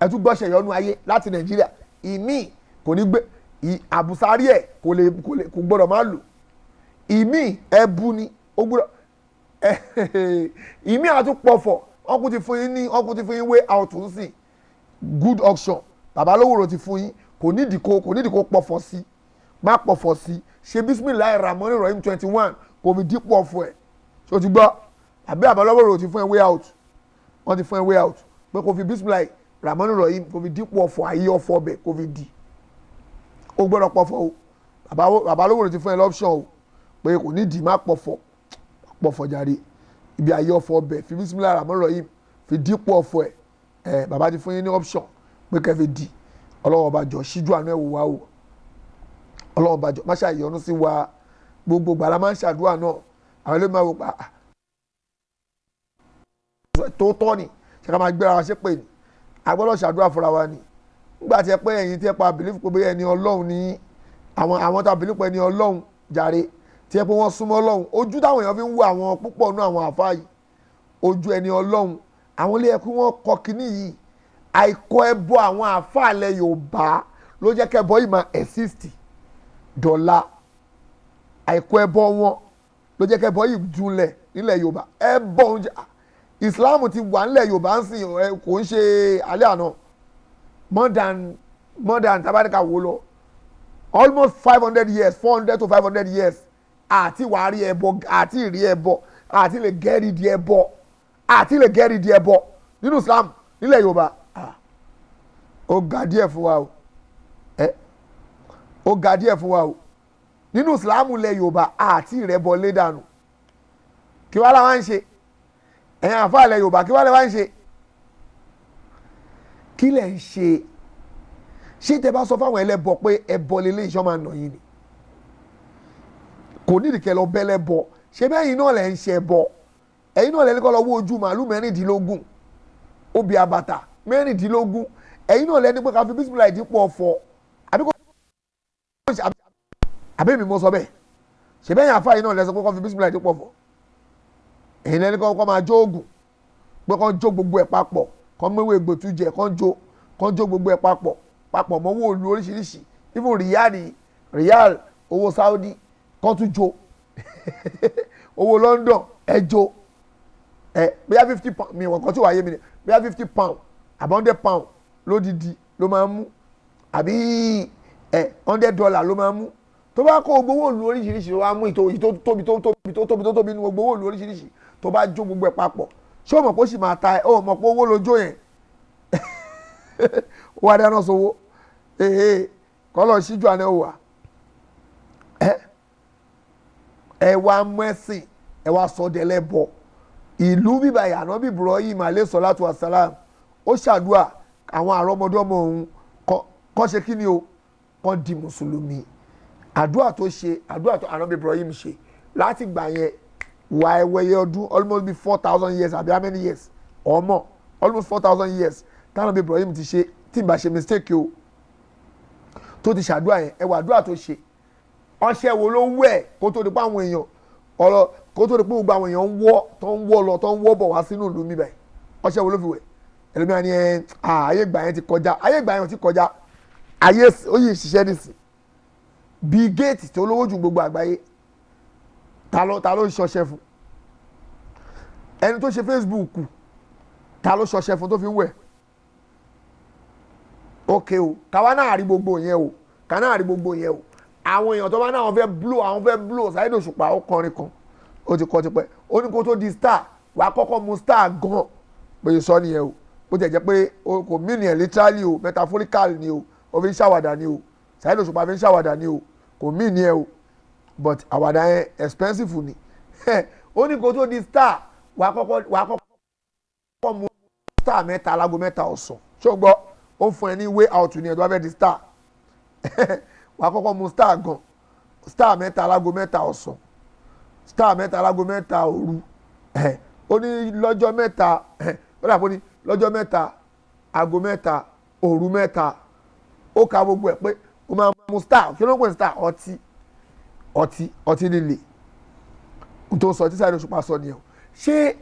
ẹ tún gbọ́ṣẹ ìyọnu ayé láti Nàìjíríà ìmí kò ní gbé àbùsárí ẹ kò gbọ́dọ̀ máa lò ìmí ẹbu ni ó gbọ́dọ̀ ìmí àtúpọ̀fọ̀ ọkùn ti fún yín way out ń sìn good auction bàbá lówóró ti fún yín kò nídìí kó pọ̀fọ̀ sí má pọ̀fọ̀ sí ṣe bisimilayi ramoni rahim 21 kò fi dípò ọ̀fọ̀ ẹ̀ ṣé o ti gbọ́ àbí bàbá lówóró ti fún ẹ way out wọ́n ti fún ẹ way out pé kò fi bisimilayi ramoni rahim kò fi dípò ọ̀fọ̀ ayé ọ̀fọ̀ ọbẹ̀ kò fi di ó gbọ́dọ̀ pọ̀fọ̀ o bàbá lówóró ti fún ẹ lọ́pṣọ̀n o pé kò nídìí má pọ̀fọ̀ jàre ibi ayé ọ̀fọ̀ ọbẹ̀ fi bisimilayi ramoni rahim fi dípò ọ̀fọ̀ ẹ̀ bàbá ti fún yín ní option pé kẹ́ fi di ọlọ́wọ́ bá jọ ṣíjú àánú ẹ̀wò wa o ọlọ́wọ́ bá jọ má ṣàyọ̀nù sí wa gbogbo gbàlá máa ń ṣàdúrà náà àwọn ẹlẹ́mìí máa wò pa tó tọ́ ni ṣe ká máa gbéra wa ṣe pé ni a gbọ́dọ̀ ṣàdúrà fúnra wa ni nígbà tí ẹ pé ẹ̀yin tí ẹ pa bìlífù pé bóyá ẹni ọlọ́run ní àwọn tá a bìlífù pé ẹni ọlọ́run jàre tí ẹ pé wọ́n súnmọ́ ọlọ́run ojú táwọn èèyàn fi ń wo àwọn púpọ̀ nú àwọn àfáà yìí ojú ẹni ọlọ́run àwọn ilé ẹkú wọn kọ kínní yìí àìkọ ẹbọ àwọn àfáàlẹ̀ Yorùbá ló jẹ́ kẹbọ yìí máa exist dọ̀la àìkọ ẹbọ wọn ló jẹ́ kẹbọ yìí dunlẹ̀ nílẹ̀ Yorùbá ẹbọ oúnjẹ Islam ti wà nílẹ̀ Yorùbá ń sìn kò ń ṣe alẹ́ àná more than tabaríkà wo lọ almost 500 years 400 to 500 years àti wàá rí ẹbọ àti ìrí ẹbọ àti lè gẹ́rì di ẹbọ nínú Islam nílẹ̀ Yorùbá ó ga díẹ̀ fún wa o ó ga díẹ̀ fún wa o nínú ìsìlámù ilẹ̀ Yorùbá àti ìrẹ́bọ lédànù kí wàá làwọn ń ṣe ẹ̀yin àfáà ilẹ̀ Yorùbá kí wàá làwọn ń ṣe kí lẹ̀ ń ṣe ṣé tẹ bá sọ fáwọn ẹlẹ́bọ pé ẹbọ lélẹ́ ìṣọ́ máa nà yín ni kò nídìí kẹ́ lọ bẹ́lẹ̀ bọ ṣé bẹ́yìn náà lẹ̀ ń ṣe ẹbọ ẹ̀yin náà lẹ̀ ní kọ́ lọ wó ojú màálù 16 obì àbàtà 16 ẹ̀yin náà lẹ́ni pé ká fi bísímìlà ìdípò ọ̀fọ̀ àbí mi mo sọ bẹ́ẹ̀ ṣe bẹ́ẹ̀ yàn àfáà yìí náà lẹ́sọ pé ká fi bísímìlà ìdípò ọ̀fọ̀ ẹ̀yin lẹ́ni kọ́ máa jó oògùn pé kọ́ jó gbogbo ẹ̀ papọ̀ kọ́ mẹ́wé gbòtú jẹ kọ́ jó gbogbo ẹ̀ papọ̀ mọ́ owó òlu oríṣiríṣi even riyal owó Saudi kọ́ tún jó owó London ẹ jó bóyá 50 pound mi ìwọ̀n kan tí wàá yé mi ni bóyá 50 pound àbọ̀ £100 lódìdí ló máa ń mú àbí $100 ló máa ń mú tó bá kó gbowó òlu oríṣiríṣi ló wá mú ìtòyí tó tóbi nínú gbowó òlu oríṣiríṣi tó bá jó gbogbo ẹ̀ papọ̀ ṣé o mọ̀ pé ó sì máa ta ẹ̀ ó mọ̀ pé owó lójó yẹn ó wá dáná sówó kọ́ lọ síjú àná ó wà ẹ wá mẹ́sìn ẹ wá sọdẹ̀lẹ̀ bọ̀ ìlú bíbá ìyànà bí Ibrahim alayhi salatu wa salam ó ṣàdúà àwọn àrọ́mọdọ́mọ òun kọ́ ṣe kí ni o kọ́ di mùsùlùmí àdúà tó ṣe àdúà tó ànábì Ibrahim ṣe láti gbà yẹn wà ẹwẹ́yẹ ọdún almost be 4,000 years àbí how many years ọmọ almost 4,000 years tànábì Ibrahim ti ṣe tí n bá ṣe mistake o tó ti ṣàdúà yẹn ẹwà àdúà tó ṣe ọṣẹ wo ló wẹ̀ kó tó di pé àwọn èèyàn ọ̀rọ̀ kó tó di pé gbogbo àwọn èèyàn ń wọ́ bọ̀ wá sínú ìlú mi báyìí ọṣẹ wo ló fi wẹ̀ ẹlòmíràn ni ayé ìgbà yẹn ti kọjá ayé ìgbà yẹn ti kọjá ayé ó yìí ṣiṣẹ́ nísìn Bill Gates tó lówó jù gbogbo àgbáyé ta ló ń ṣọṣẹ́ fún ẹni tó ṣe Facebook ta ló ṣọṣẹ́ fún tó fi ń wẹ̀ ok o káwa náà rí gbogbo yẹn o ká náà rí gbogbo yẹn o àwọn èèyàn tó bá náà àwọn fẹ́ blow Saheed Òṣùpá ó kọrin kan ó ti kọ́ tipẹ́ ó ní kó tó di star wàá kọ́kọ́ mu star gan pé sọ nìyẹn o ó jẹ́ pé kò mean yẹn literally o metaphorical ni o ó fi ń ṣàwàdà ni o Saheed Òṣùpá fi ń ṣàwàdà ni o kò mean yẹn o but àwàdà yẹn expensive ni ó ní kó tó di star wàá kọ́kọ́ mu star mẹ́ta alágo mẹ́ta ọ̀sán ṣó gbọ́ ó fún ẹ ní way out ní ẹ̀ tó bá fẹ́ di star wàá kọ́kọ́ mu star gan star mẹ́ta alágo mẹ́ta ọ̀sán star mẹ́ta alágo mẹ́ta òru ó ní lọ́jọ́ mẹ́ta ó dàbọ̀ ní lọ́jọ́ mẹ́ta aago mẹ́ta òru mẹ́ta ó ka gbogbo ẹ̀ pé ó máa mu star kí ló ń pè ní star ọtí líle n tó sọ tí Saheed Òṣùpá sọ nìyẹn o ṣé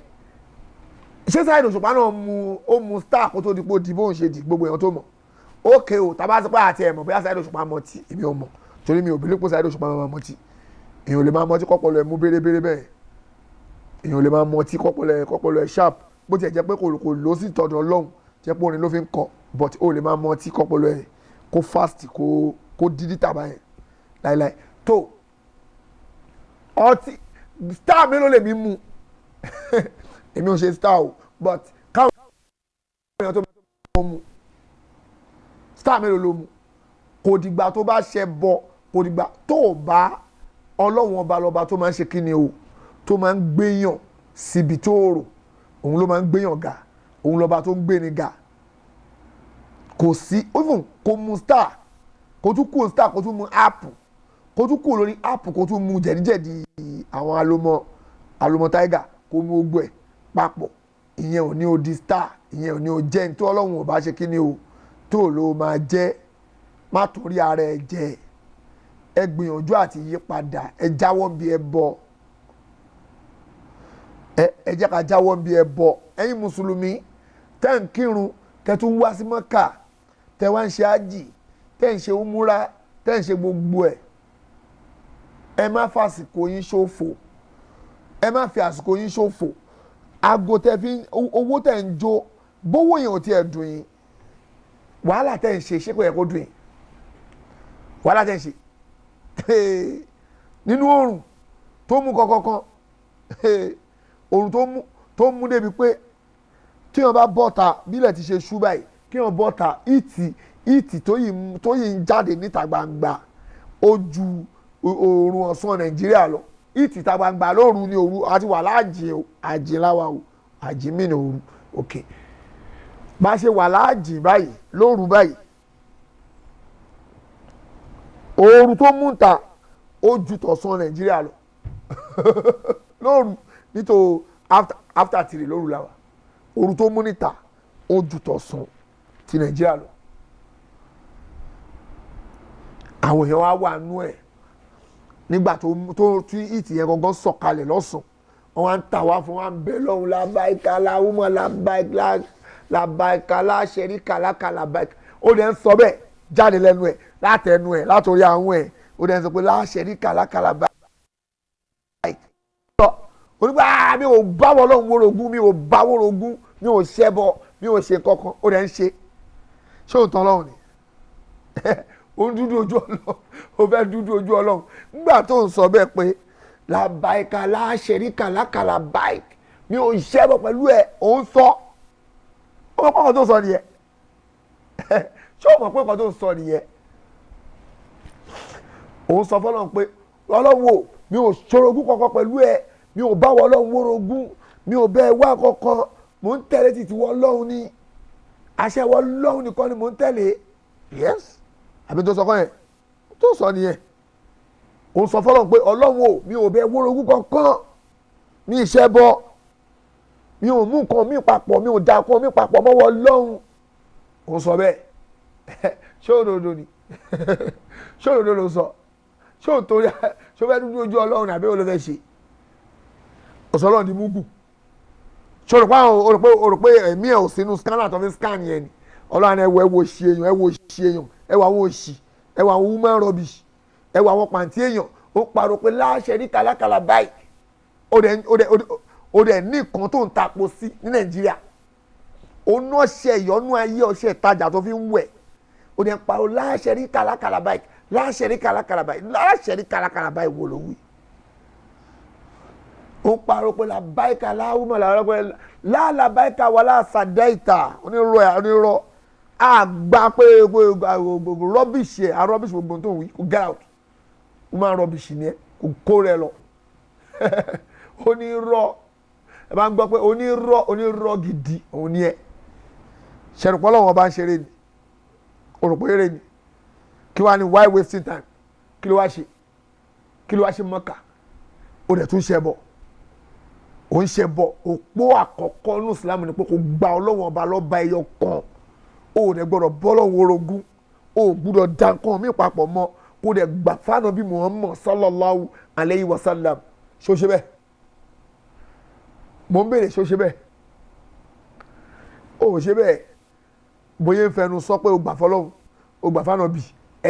Saheed Òṣùpá náà mu star kó tó di pé ó di bóun ṣe di gbogbo èèyàn tó mọ̀ ókè o tàbá sọ pé àti ẹ̀ mọ̀ bóyá Saheed Òṣùpá mọtí èmi ò mọ̀ torí mi ò bìlí pé Saheed Òṣùpá máa mọtí èèyàn ò lè máa mọtí kọ́pọ̀lọ́ ẹ̀ mú bérebére bẹ́ẹ̀ èèyàn ò lè máa mọtí kọ́pọ̀lọ́ ẹ̀ sharp bó tiẹ̀ jẹ́ pé kò lọ sí tọ̀dọ̀ Ọlọ́run jẹ́ pé orin ló fi ń kọ but ó lè máa mọtí kọ́pọ̀lọ́ ẹ̀ kó fast kó dídí tàbá yẹn láìláì tó ọtí star mélòó lèmi mú èmi ò ṣe star o but káwọn èèyàn tó máa mú star mélòó ló mú kò dìgbà tó bá ṣe bọ kò dìgbà tó o bá Ọlọ́run ọba lọ́ba tó máa ń ṣe kíni o tó máa ń gbéyàn síbi tó rò òun ló máa ń gbéyàn ga òun lọ́ba tó ń gbé ni ga kò sí even kò mú star kò tún kú star kò tún mú app kò tún kú lórí app kò tún mú jẹ̀díjẹ̀dí àwọn alomọ tiger kò mú ogbó ẹ̀ papọ̀ ìyẹn ò ní o di star ìyẹn ò ní o jẹ́ ní tó Ọlọ́run ọba ṣe kíni o tó ló máa jẹ́ má torí ara ẹ jẹ ẹ gbìyànjú àti yí padà ẹ jáwọ́ bí ẹ bọ ẹ jẹ́ ká jáwọ́ bí ẹ bọ ẹ̀yin mùsùlùmí tẹ́ ń kírun tẹ́ tún wá sí Mọ́kà tẹ́ wá ń ṣe ájì tẹ́ ń ṣe umura tẹ́ ń ṣe gbogbo ẹ̀ ẹ má fi àsìkò yín ṣòfò ẹ má fi àsìkò yín ṣòfò aago tẹ́ fi owó tẹ́ ń jó bówó yẹn ò tiẹ̀ dùn yín wàhálà tẹ́ ń ṣe kò yẹ kó dùn yín wàhálà tẹ́ ń ṣe nínú oòrùn tó mú kankan oòrùn tó mú débi pé tí wọ́n bá bọ́ta bílẹ̀ ti ṣe ṣú báyìí kí wọ́n bọ́ta ìtì tó yìí ń jáde níta gbangba ó ju oòrùn ọ̀sán Nàìjíríà lọ ìtì ta gbangba lóòrùn ní òru àti wà láàjì àjìláwa o àjìmí ní òru òkè bá ṣe wà láàjì báyìí lóòrùn báyìí oòrùn tó mú ta ó ju tọ̀sán Nàìjíríà lọ lóòrùn nítorí after 3 lóòrùn làwà oòrùn tó mú níta ó ju tọ̀sán ti Nàìjíríà lọ àwọn èèyàn wá wà nú ẹ̀ nígbà tó tí ìtì yẹn gangan sọ̀kalẹ̀ lọ́sàn wọn wá ń tà wá fún wa ń bẹ lọ́hùn lábáìka láwùmọ̀ lábáìka láṣẹríkà lákàlàbáìka ó dẹ̀ ń sọ bẹ́ẹ̀ jáde lẹ́nu ẹ̀ látẹnu ẹ̀ látòrí àwọn ẹ̀ ó dẹ̀ ń sọ pé láṣẹríkà lákàlàbáìka onígbà mi ò bá wọn lọ́hùn wórogún mi ò bá wórogún mi ò ṣẹbọ mi ò ṣe kankan ó dẹ̀ ń ṣe ṣé òótọ́ lọ́hùn ni ó ń dúdú ojú Ọlọ́run ó fẹ́ dúdú ojú Ọlọ́run nígbà tó ń sọ bẹ́ẹ̀ pé làbáìka láṣẹríkà lákàlàbáìk mi ò ṣẹbọ pẹ̀lú ẹ̀ ó ń sọ ó mọ̀ pé ọkọ̀ tó ń sọ nìyẹn ṣé ó mọ̀ pé ọkọ̀ tó ń sọ nìyẹn ó ń sọ fọlọ́run pé Ọlọ́run o mi ò ṣorogún kankan pẹ̀lú ẹ̀ mi ò bá wọ Ọlọ́run wórogún mi ò bẹ́ẹ̀ wá kankan mò ń tẹ̀lé títí wọ Ọlọ́run ni àṣẹ wọ Ọlọ́run nìkan ni mò ń tẹ̀lé yes àbí tó sọ kọ́ yẹn tó sọ nìyẹn ó sọ fọlọ́n pé Ọlọ́run o mi ò bẹ wórogún kankan mi ìṣẹ́ bọ mi ò mú nǹkan mi papọ̀ mi ò da nǹkan mi papọ̀ mọ́wọ́ Ọlọ́run ó sọ bẹ́ẹ̀ ṣé òdodo ni ṣé òdodo ló sọ ṣé òtórí ṣé ó fẹ́ dúdú ojú Ọlọ́run àbí olófẹ́ ṣe ọ̀sọ́lọ́run di múgù ṣé o rò pé ẹ̀mí ẹ̀ ò sínú scanner tó fi scan yẹn ni Ọlọ́run ẹ wo ṣe èèyàn ẹ wo ṣe èèyàn ẹ wà àwọn òṣì ẹ wà àwọn woman rubbish ẹ wà àwọn pàǹtí èèyàn ó parọ́ pé láṣẹ ní kàlákàlà báyìí ó dẹ̀ ní nǹkan tó ń tapo sí ní Nàìjíríà ó ná ọṣẹ ìyọnú ayé ọṣẹ ìtajà tó fi ń wẹ̀ ó dẹ̀ parọ́ láṣẹ ní kàlákàlà báyìí láṣẹ ní kàlákàlà báyìí láṣẹ ní kàlákàlà báyìí wò ló wí ó parọ́ pé làbáìkà láwùmọ̀ làwọn pé làbáìkà wà láṣàdáìta onírọ̀ àgbà pé rọ́bìṣì ẹ̀ arọ́bìṣì gbogbo tó ń wí kò get out ó máa ń rọ́bìṣì ni ẹ kò kó rẹ lọ onírọ̀ ẹ máa ń gbọ́ pé onírọ̀ gidi òun ni ẹ ṣẹ̀rùpọ̀ lọ́wọ́ bá ń ṣeré ni òrùpọ̀ eré ni kí wàá ní why wasting time kí ló wá ṣe Mọ́kà ó dẹ̀ tún ṣe bọ̀ ó ń ṣe bọ̀ òpó àkọ́kọ́ ní Islam ni pé kò gba Ọlọ́run ọba lọ́ba ẹyọ kan ó dẹ̀ gbọ́dọ̀ bọ́lọ́wọ́ orogún ó gbọ́dọ̀ dá nǹkan mí papọ̀ mọ́ kó dẹ̀ gbà fáànà bí Muhammad sallallahu alayhi wa sallam ṣó ṣe bẹ́ẹ̀ mo ń béèrè ṣó ṣe bẹ́ẹ̀ ó ṣe bẹ́ẹ̀ bóyá ń fẹnu sọ pé ó gbà fọlọ́run ó gbà fáànà bí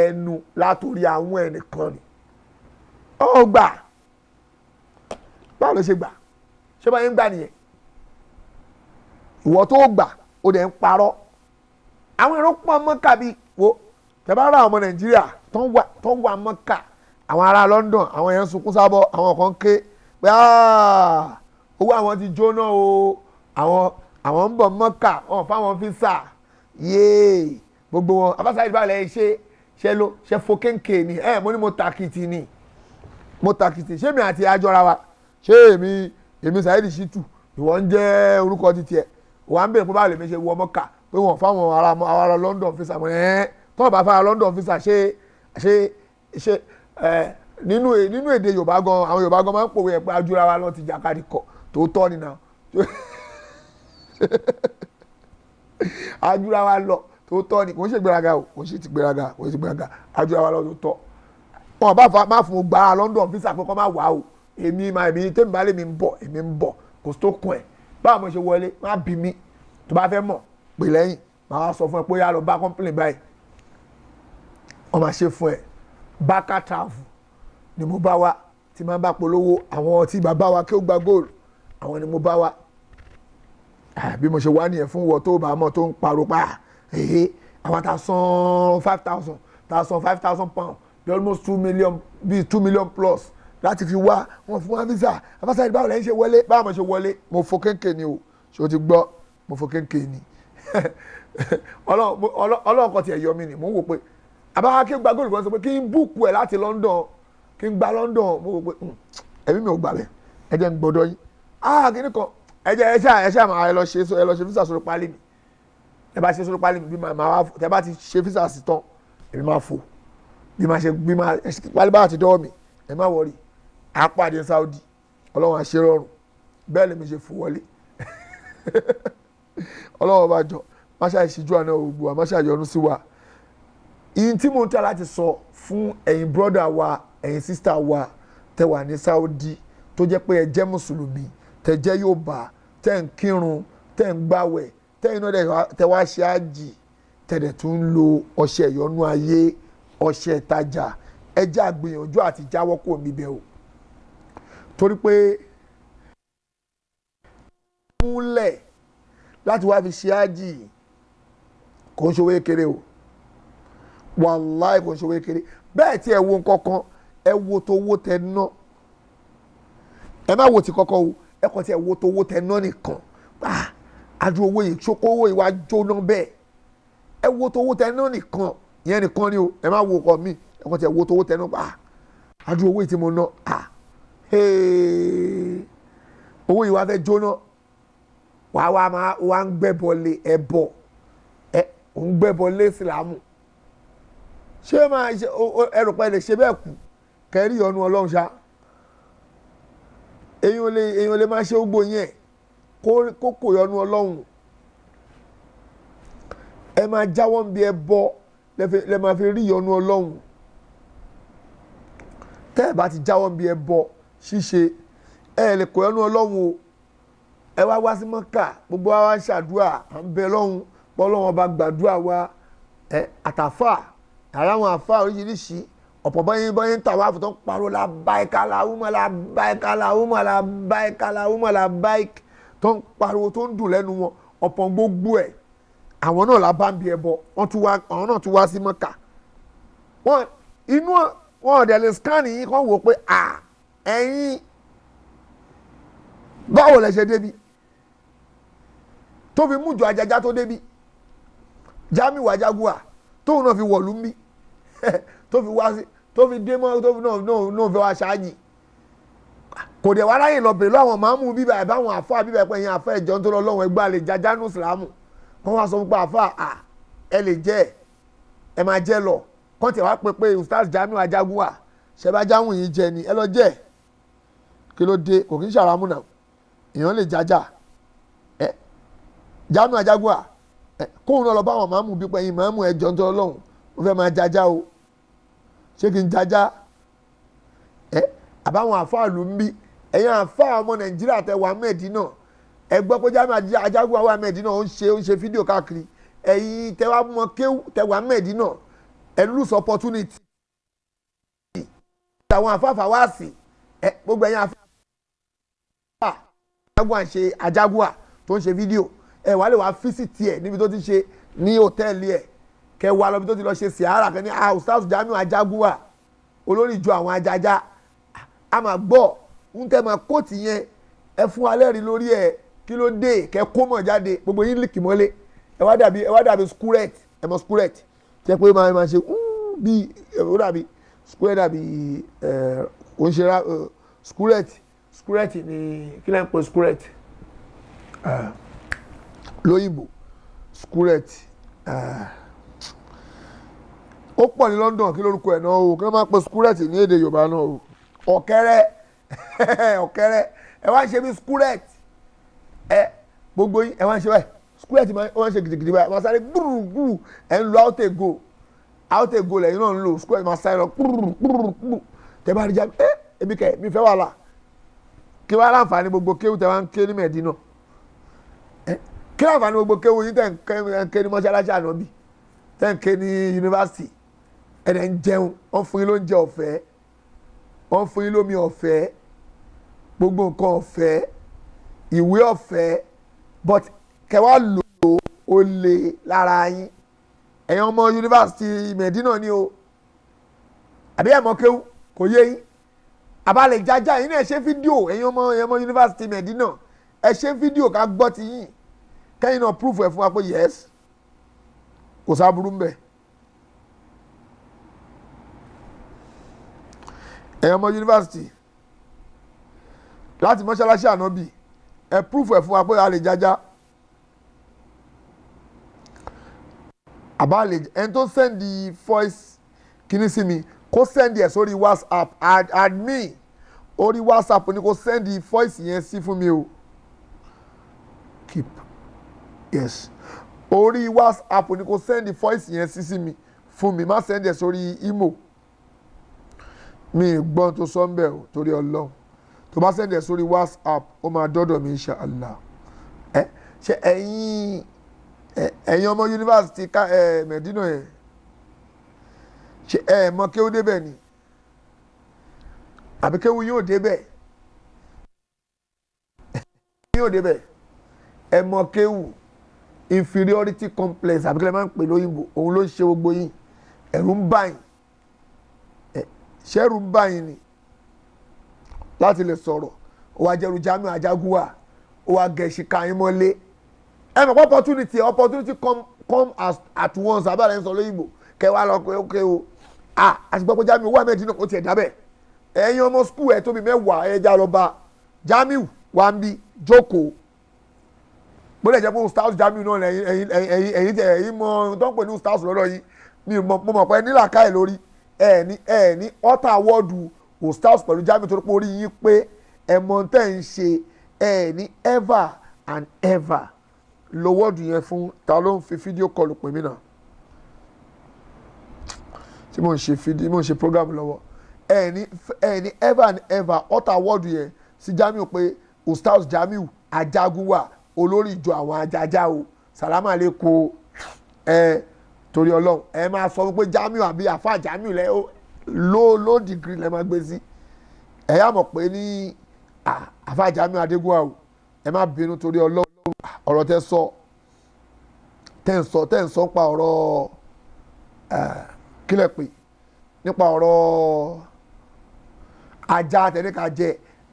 ẹnu látòrí àwọn ẹnìkan ni ó gbà báwo ló ṣe gbà ṣé báyìí ń gbà nìyẹn ìwọ tó gbà ó dẹ̀ ń parọ́ àwọn èrò pọ̀ Mọ́kà bíi wo tẹ̀bá ra àwọn ọmọ Nàìjíríà tó ń wà Mọ́kà àwọn ará London àwọn yẹn ń sunkún sábọ̀ àwọn kan ké pé owó àwọn ti jóná o àwọn ń bọ̀ Mọ́kà wọn fáwọn físà yéé gbogbo wọn abáṣá ìbálẹ̀ ṣe fo kéńké ni mo ní mo takìtì ni mo takìtì ṣé mi àti àjọra wa ṣé èmi Saheed Shittu ìwọ ń jẹ́ orúkọ títí ẹ̀ wà ń bèrè pé báwo lè mi ṣe wọ Mọ́kà pé wọ́n fáwọn ará London visa mọ́ tọ́wọ́ bá fáwọn London visa ṣe nínú èdè Yorùbá gan àwọn Yorùbá gan máa ń pòwe ẹ̀ pé ajúra wa lọ́ọ́ ti jàkadì kọ̀ tó tọ́ ni náà ajúra wa lọ tó tọ́ ni kò ń ṣe gbéraga o kò ń ṣe ti gbéraga kò ń ṣe gbéraga ajúra wa lọ tó tọ́ wọn bá má fún gba London visa pé kọ́ máa wà o èmi tẹ́mi bá lè mi ń bọ̀ kò tó kún ẹ̀ báwo mo ṣe wọlé má bí mi tó bá fẹ́ mọ̀ pè lẹ́yìn màá sọ fún ẹ pé yá lọ bá complain báyìí wọ́n máa ṣe fún ẹ Baka Travel ni mo bá wá tí máa bá polówó àwọn tí bàbá wa kí ó gba góòlù àwọn ni mo bá wá bí mo ṣe wá nìyẹn fún wọ tó bá mọ̀ tó ń parọ́ pa àwọn ta san 5,000 pounds bí almost 2 million bí 2 million plus láti fi wá wọn fún wa visa afásá ìdí báwo lẹ́yìn ṣe wọlé báwo mo ṣe wọlé mo fò kéńké ni o ṣé o ti gbọ́ mo fò kéńké ni ọlọ́run kan tiẹ̀ yọ mí ni mo ń wò pé àbáwá kí n gba góòlù kan sọ pé kí n búùkù ẹ̀ láti London kí n gba London mo wò pé ẹ̀mí mi ò gbà bẹ́ẹ̀ ẹ jẹ́ n gbọ́dọ̀ yín kí ni kan ẹ ṣáà máa ẹ lọ ṣe visa sórí pálí mi ẹ bá ṣe sórí pálí mi bí màá wá tẹ bá ti ṣe visa sí tán èmi máa fò bí máa pálí bá ti dọ́wọ́ mi ẹ má wọrí àpàdé Saudi ọlọ́run àṣerọrùn bẹ́ẹ̀ lèmi ṣe fò wọlé ọlọ́run bá jọ má ṣáà ìṣíjú àná ògbó wa má ṣáà yọ́nú sí wa ìyìn tí mo ń tẹ́ láti sọ fún ẹ̀yin brọ́dà wa ẹ̀yin sísítà wa tẹ́ wà ní Saudi tó jẹ́ pé ẹ jẹ́ mùsùlùmí tẹ́ jẹ́ Yorùbá tẹ́ ń kírun tẹ́ ń gbàwẹ̀ tẹ́ iná tẹ́ wá ṣe ájì tẹ́ dẹ̀ tún ń lo ọṣẹ ìyọ́nú ayé ọṣẹ ìtajà ẹ jẹ́ àgbìyànjú àti jáwọ́ kò níbẹ̀ o torí pé múlẹ̀ láti wá fi ṣe ájì kò ń ṣòwò kékeré o wàláì kò ń ṣòwò kékeré bẹ́ẹ̀ tí ẹ wo nǹkankan ẹ wo tó owó tẹ ná ẹ má wo ti kọ́kọ́ o ẹ kàn tí ẹ wo tó owó tẹ ná nìkan àdúró owó yìí ṣokó owó yìí wá jóná bẹ́ẹ̀ ẹ wo tó owó tẹ ná nìkan ìyẹn nìkan ni o ẹ má wo ọkọ mi ẹ kàn tí ẹ wo tó owó tẹ ná àdúró owó yìí tí mo ná owó yìí wá fẹ́ jóná wà ń gbẹ́bọlé ẹbọ ò ń gbẹ́bọlé ìsìlámù ṣé máa ṣe ẹrù pa ẹ lè ṣe bẹ́ẹ̀ kù kẹrí ọ̀nù ọlọ́run ṣá èyàn lè máa ṣe gbogbo yẹn kó kò yọnu ọlọ́run ẹ máa jáwọ́ ń bí ẹbọ lẹ máa fi rí yọnu ọlọ́run tẹ́ ẹ bá ti jáwọ́ ń bí ẹbọ ṣíṣe ẹ lè kò yọnu ọlọ́run o ẹ wá sí Mọ́kà gbogbo wa ṣàdúrà à ń bẹ lọ́hùn pọ́lọ́wọ́n bá gbàdúrà wa àtàfà ara àwọn àfa oríṣiríṣi ọ̀pọ̀ bọ́yìn ń tàwa àfọ̀tọ́ ń pariwo labbaika Allahumma labbaika Allahumma labbaika Allahumma labbaik tó ń pariwo tó ń dùn lẹ́nu wọn ọ̀pọ̀ gbogbo ẹ̀ àwọn náà la bá ń bi ẹbọ àwọn náà tún wá sí Mẹ́kà wọn inú wọn ọ̀dẹ̀ lè scan yín kàn wò pé ẹ̀yin báwo lẹ ṣe débi tó fi mú jọ Àjàjà tó débi Jamiu Ajagua tóun náà fi wọ̀lú ń bí tó fi wá sí tó fi dé mọ́ tó fi náà fi wá ṣáájì kò dẹ̀ wá ráyè lọ bèrè lọ́wọ́ màmú bíbá ẹ̀ báwọn àfọ́ bíbá ẹ̀ pé ẹ̀yin àfẹ́ ìjọ tó lọ lọ́wọ́ ẹgbẹ́ àlè Àjàjà ní ìsìlámù wọ́n wá sọ fún pé àfọ́ ẹ lè jẹ́ ẹ máa jẹ́ lọ kọ́n tẹ̀ wá pé Ustaz Jamiu Ajagua ṣẹba jáwùn yìí jẹ ni ẹ lọ jẹ́ kí ló dé kò kí ń ṣàrámù náà èèyàn lè jájà Jamiu Ajagua kóun náà lọ bá àwọn màmú bí pé ẹ̀yin màmú ẹ̀jọ̀ tó lọ lọ́wọ́ mo fẹ́ máa jájá o ṣé kí n jájá àbáwọn àfáàlú ń bí ẹ̀yin àfáà ọmọ Nàìjíríà tẹ wà Mẹ́dínà ẹ gbọ́ pé Jamiu Ajagua wà Mẹ́dínà ó ń ṣe fídíò káàkiri ẹ̀yin tẹ wà mọ kéwù tẹ wà Mẹ́dínà ẹ lose opportunity àwọn àfáàfà wá sí gbogbo ẹ̀yin àfáà Ajagua ń ṣe Ajagua tó ń ṣe fídíò ẹ wà lè wá físìtì ẹ níbi tó ti ṣe ní hòtẹ́ẹ̀lì ẹ kẹ wà lọ́bi tó ti lọ ṣe sìárà kẹ ní Ustaz Jamiu Ajagua olórí ìjọ àwọn Àjàjà a máa gbọ́ ń tẹ́ máa kóòtù yẹn ẹ fún alẹ́ rí lórí ẹ kí ló dé kẹ kó mọ̀ jáde gbogbo yín lìkì mọ́lé ẹ wá dàbí skuret ẹ mọ skuret tẹ pé máa ṣe bí ó dàbí skuret dàbí oníṣẹ́ra skuret ní kí lẹ́yìn pé skuret lóyìnbó skuret ó pọ̀ ní London kí lórúkọ ẹ̀ náà o kí wọ́n máa pe skuret ní èdè Yorùbá náà o ọ̀kẹ́rẹ́ ẹ wá ń ṣe bí skuret gbogbo yín ẹ wá ń ṣe báyìí skuret wọ́n ń ṣe gidigidi báyìí wọ́n sáré gbúrúgbúrú ẹ̀ ń lo outego lẹ́yìn náà ń lo skuret máa sáré lọ gbúrúgbúrú tẹ bá rí jáde ebi kẹ mi fẹ́ wàhálà kí wọ́n á láǹfààní gbogbo kéwù tẹ wá ń ké ní Mẹ́dínà kí wọ́n á láǹfààní gbogbo kéwù yín tẹ̀ ń ké ní mọ́ṣáláṣí Ànábì tẹ̀ ń ké ní yunifásitì ẹ̀rẹ̀ ń jẹun wọ́n fún yín lóúnjẹ ọ̀fẹ́ wọ́n fún yín lómi ọ̀fẹ́ gbogbo nǹkan ọ̀fẹ́ ìwé ọ̀fẹ́ but kẹwàá lò ó lè lára yín ẹ̀yin ọmọ yunifásitì Mẹ́dínà ni o àbí ẹ̀mọ́ kéwù kò yé yín àbálẹ̀ jájá yín náà ṣe fídíò ẹ̀yin ọmọ yunifásitì Mẹ́dínà ẹ ṣe fídíò ká gbọ́ ti yín kẹ́yìn náà proof ẹ̀ fún wa pé yes kò sáburú ń bẹ̀. ẹ̀yin ọmọ yunifásitì láti mọ́ṣáláṣí Ànábì ẹ proof ẹ̀ fún wa pé a lè jájá àbálẹ̀ ẹni tó sẹ́ndì voice kíní sí mi kó sẹ́ndì ẹ̀ sórí WhatsApp admin orí WhatsApp ni kó sẹ́ndì voice yẹn sí fún mi o keep yes orí WhatsApp ni kó sẹ́ndì voice yẹn sí mi fún mi má sẹ́ndì ẹ̀ sórí imo mi gbọ́n tó sọ ń bẹ̀ o torí Ọlọ́run tó bá sẹ́ndì ẹ̀ sórí WhatsApp ó máa dọ́dọ̀ mi inshallah ṣe ẹ̀yin ọmọ yunifásitì Mẹ́dínà yẹn ṣe mọ kéwú débẹ̀ ni àbí kéwú yóò débẹ̀ ẹ mọ kéwú inferiority complex àbí kílẹ̀ máa ń pè lóyìnbó òun ló ń ṣe gbogbo yín ẹ̀rù ń bà yín ṣẹ́rù ń bà yín ni láti lè sọ̀rọ̀ ó wá jẹ́rù Jamiu Ajagua ó wá gẹ̀ẹ́sì káyín mọ́lé ẹ mọ̀ pé opportunity come at once abẹ́rẹ́ ń sọ lóyìnbó kẹwàá lọ pé ókè o àti gbọ́ pé Jamiu wà Mẹ́dínà kò tiẹ̀ dábẹ́ ẹ̀yin ọmọ skul ẹ̀ tóbi mẹ́wàá ẹja lọ bá Jamiu wà ń bí jókòó bó lè jẹ́ pé Ustaz Jamiu náà ẹ̀yin mọ tó ń pè ní Ustaz lọ́dọ̀ yìí mo mọ̀ pé nílà káyè lórí ẹ̀ ní ọ́tà wọ́ọ̀dù Ustaz pẹ̀lú Jamiu tó pé orí yín pé ẹ̀mọ́ tẹ̀ ń ṣe ẹ̀ ní ever and ever lo wọ́ọ̀dù yẹn fún ta ló ń fi fídíò kọlù pè mí náà tí mo ń ṣe program lọ́wọ́ ẹ̀ ní ever and ever ọ́tà wọ́ọ̀dù yẹn sí Jamiu pé Ustaz Jamiu Ajagua olórí ìjọ àwọn Àjàjà o sàlámà lẹ́kọ̀ọ́ torí Ọlọ́run ẹ máa sọ pé Jamiu àbí àfa Jamiu lẹ low degree lẹ máa gbé sí ẹ yá mọ̀ pé ní àfa Jamiu Adégúnwà o ẹ má bínú torí Ọlọ́run ọ̀rọ̀ tẹ́ ń sọ pa ọ̀rọ̀ kílẹ̀ pé nípa ọ̀rọ̀ ajá tẹ̀léka jẹ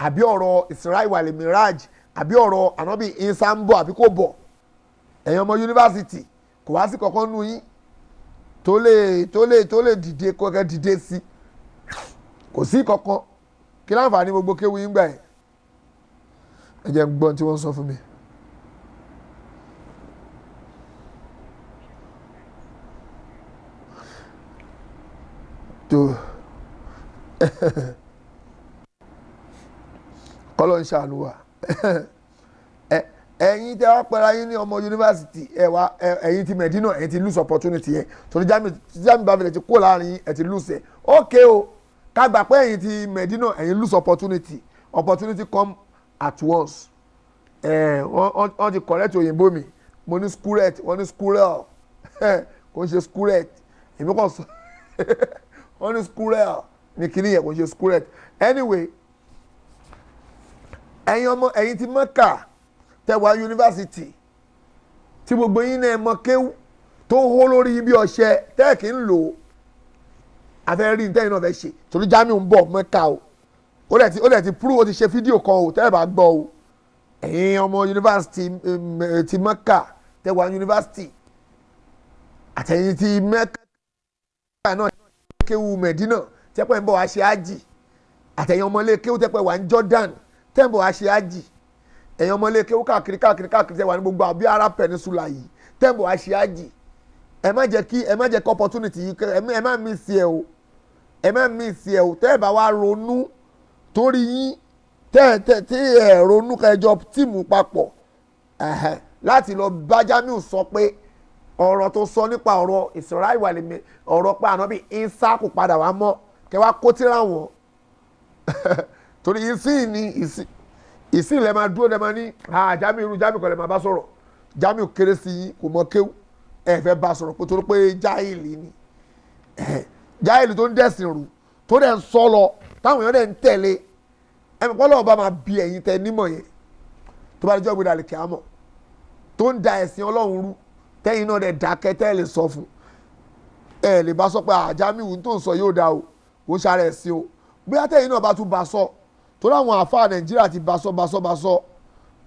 àbí ọ̀rọ̀ Isra wal Miraj àbí ọ̀rọ̀ ànábì Isa ń bọ̀ àbí kò bọ̀ ẹ̀yin ọmọ yunifásitì kò wá sí kankan nù yín tó lè dìde kọ́kẹ́ dìde sí kò sí kankan kí láǹfààní gbogbo kéwu yín gbà yẹn ẹ jẹ́ ń gbọ́n tí wọ́n sọ fún mi. tó kọ́lọ́ ń ṣàánú wa ẹ̀yin tẹ́ wá pẹ́ra yín ní ọmọ yunifásitì ẹ̀yin ti Medina ẹ̀yin ti lose opportunity yẹn torí Jamiu bavile ti kó láàrin yín ẹ̀ ti lose ẹ̀ okay o ká gbà pé ẹ̀yin ti Medina ẹ̀yin lose opportunity come at once wọ́n ti correct òyìnbó mi mo ní schoolette wọ́n ní schoolel kò ń ṣe schoolette èmi kò sọ wọ́n ní schoolel ní kíní yẹn kò ń ṣe schoolette anyway ẹ̀yin ti Mẹ́kà tẹwàá yunifásitì tí gbogbo yín náà mọ kéwú tó hó lórí ibi ọ̀ṣẹ́ tẹ́ẹ̀kì ń lò afẹ́ rí ntẹ́yìn náà fẹ́ ṣe torí Jamiu ń bọ̀ Mẹ́kà o ó dẹ̀ ti prove ó ti ṣe fídíò kan o tẹ́ẹ̀ bá gbọ́ o ẹ̀yin ọmọ yunifásitì ti Mẹ́kà tẹwàá yunifásitì àtẹ̀yìn ti Mẹ́kà náà kéwú Mẹ̀dínà tẹ́pẹ́ ń bọ̀ wá ṣe ájì àtẹ̀yìn ọmọlé kéwú tẹ́pẹ́ wà ní Jordan tẹ́ẹ̀ ń bọ̀ wá ṣe ájì ẹ̀yin ọmọlé kéwú káàkiri tẹ́ wà ní gbogbo àbí Arab Peninsula yìí tẹ́ẹ̀bù wá ṣe ájì ẹ má jẹ́ kí opportunity yìí ẹ má miss ẹ o tẹ́ẹ̀ bá wá ronú torí yín tí ẹ ronú kẹjọ tíìmù papọ̀ láti lọ bá Jamiu sọ pé ọ̀rọ̀ tó sọ nípa ọ̀rọ̀ Isra wal Miraj ọ̀rọ̀ pé ànábì Isa kò padà wá mọ́ kẹ wá kó tíra wọn torí ìsìn lè máa dúró lè máa ní Jamiu kan lè máa bá sọ̀rọ̀ Jamiu kéré sí yín kò mọ kéwú ẹ fẹ́ bá sọ̀rọ̀ pé torí pé jáìlì ni jáìlì tó ń dẹ̀sìn rù tó dẹ̀ ń sọ lọ táwọn èèyàn dẹ̀ ń tẹ̀lé ẹ̀mí pọ́lọ́ ọba máa bí ẹ̀yin tẹ nímọ̀ yẹn tó bá dé jọ́ gbé dalẹ̀ kíámọ̀ tó ń da ẹ̀sìn Ọlọ́run rú tẹ́yìn náà dẹ̀ dákẹ́ tẹ́ lè sọ fún ẹ lè bá sọ pé Jamiu tó ń sọ yóò dá o kò ń ṣàrẹ̀ ẹ̀sìn o bóyá tẹ́yìn náà bá tún bá sọ torí àwọn àfáà Nàìjíríà ti basọ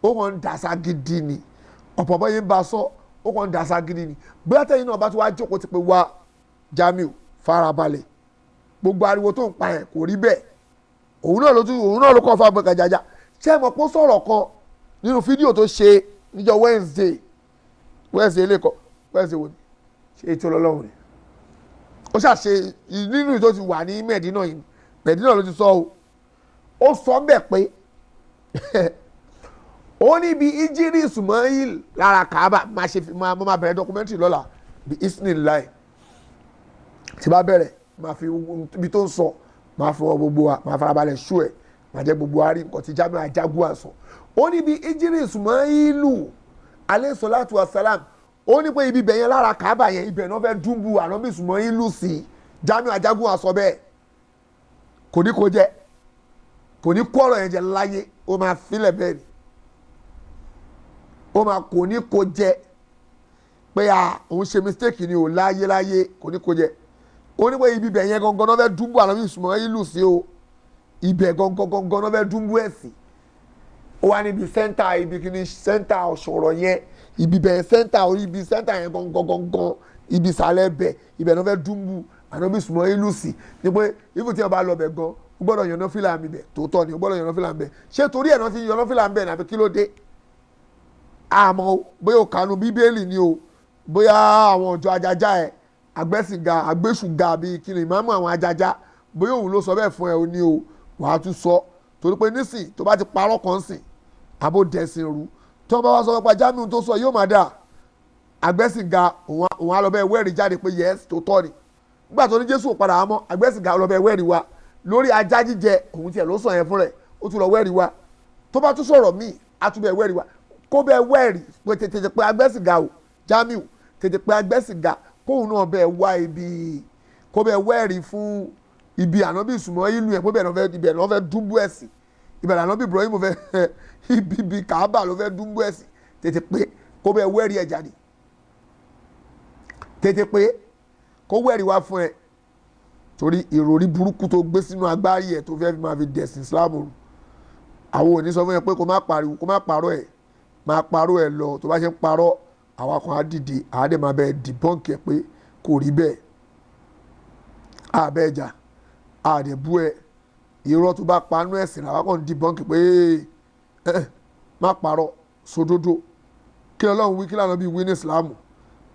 ó kàn ń dàsá gidi ni ọ̀pọ̀pọ̀ yìí ń basọ ó kàn ń dàsá gidi ni bóyá tẹ́yìn náà bá tún wá jókòó ti pé wá Jamiu farabalẹ̀ gbogbo ariwo tó ń pa yẹn kò rí bẹ́ẹ̀ òun náà ló kọ́ fún abẹ́ka jaja ṣé ẹ mọ̀ pé ó sọ̀rọ̀ kan nínú fídíò tó ṣe níjọ́ Wednesday lẹ́kọ̀ọ́ Wednesday wo ni ṣe ètò Ọlọ́run ni ó ṣàṣe nínú tó ti wà ní Medina yìí Medina ló ti sọ o ó sọ bẹ́ẹ̀ pé ó ní bí Ìjírí Ismail lára Kaaba máa bẹ̀rẹ̀ documentary lọ́la bí isnin lai tí bá bẹ̀rẹ̀ máa fi ibi tó ń sọ máa fọwọ́ gbogbo wa máa farabalẹ̀ ṣú ẹ̀ máa jẹ́ gbogbo wa rí nǹkan tí Jamiu Ajagunwa sọ ó ní bí Ìjírí Ismailu alayhi salatu wa salam ó ní pé ibi bẹ̀yẹn lára Kaaba yẹn ibẹ̀ náà fẹ́ dúnbù ànábì Ismailu sí Jamiu Ajagunwa sọ bẹ́ẹ̀ kò ní kó jẹ́ kò ní kó ọ̀rọ̀ yẹn jẹ láyé ó máa filẹ̀ bẹ́ẹ̀ ni ó máa kò ní kó jẹ pé òun ṣe mistake ni ò láyé kò ní kó jẹ ó ní pé ibi bẹ̀ yẹn gangan náà fẹ́ dúnbù ànábì Ismailu sí o ibẹ̀ gangan náà fẹ́ dúnbù ẹ̀ sí ó wà níbi sẹ́ńtà ibi kìíní sẹ́ńtà ọ̀ṣọ̀rọ̀ yẹn ibi bẹ̀ sẹ́ńtà orí ibi sẹ́ńtà yẹn gangan ibi ìsàlẹ̀ bẹ̀ ibẹ̀ náà fẹ́ dúnbù ànábì Ismailu sí ni pé ibi tí wọ́n bá lọ bẹ̀ gan o gbọ́dọ̀ yànnà fìlà mi bẹ̀ tòótọ́ ni o gbọ́dọ̀ yànnà fìlà mi bẹ̀ ṣé torí ẹ̀ náà fi yànnà fìlà mi bẹ̀ nàbí kí ló dé àmọ́ bóyá o kànú Bíbélì ni o bóyá àwọn ọjọ́ ajájá ẹ̀ àgbésùgà bíi kìnìún ìmáàmù àwọn ajájá bóyá òun ló sọ bẹ́ẹ̀ fún ẹ o ní o wàá tún sọ torí pé nísìn tó bá ti parọ́ kan sìn àbò dẹ̀sìn rú tí wọ́n bá wá sọ pé Jamiu tó sọ yóò máa dà àgbẹ̀sìgà òun á lọ bẹ́ẹ̀ wẹ́rì jáde pé yẹ́sì tó tọ́ ni nígbà tó ní Jésù ò padà wá mọ́ àgbẹ̀sìgà lọ bẹ́ẹ̀ wẹ́rì wa lórí ajá jíjẹ òun tiẹ̀ ló sọ yẹn fún rẹ̀ ó tún lọ wẹ́rì wa tó bá tún sọ̀rọ̀ míì á tún bẹ́ẹ̀ wẹ́rì wa kó bẹ́ẹ̀ wẹ́rì pé tètè pé agbẹ́sìgà o Jamiu tètè pé agbẹ́sìgà kóun náà bẹ́ẹ̀ wá ibi kó bẹ́ẹ̀ wẹ́ẹ̀rí fún ibi ànábì Ismail ìlú yẹn kó ibẹ̀ lọ́ fẹ́ dúnbú ẹ̀sìn ibẹ̀ ànábì Ibrahim fẹ́ ibi Kaaba ló fẹ́ dúnbú ẹ̀sìn tètè pé kó bẹ́ẹ̀ wẹ́ẹ̀rí ẹ̀ jáde tètè pé kó wẹ́ẹ̀rí wá fún ẹ torí ìròrí burúkú tó gbé sínú agbárí ẹ̀ tó fẹ́ fi máa fi dẹ̀sìn Islam rù àwọn ò ní sọ fún yẹn pé kó má pariwo kó má parọ́ ẹ̀ máa parọ́ ẹ̀ lọ tó bá ṣe ń parọ́ àwa kan á dìde àádẹ́ máa bẹ́ẹ̀ dìbọ́ǹkì ẹ̀ pé kò rí bẹ́ẹ̀ àbẹ́ẹ̀jà àdẹ̀bú ẹ̀ irọ́ tó bá panú ẹ̀sìn làwa kan dìbọ́ǹkì pé má parọ́ sódódó kí Ọlọ́run wí kí lànà bí wí ní Ìsìlámù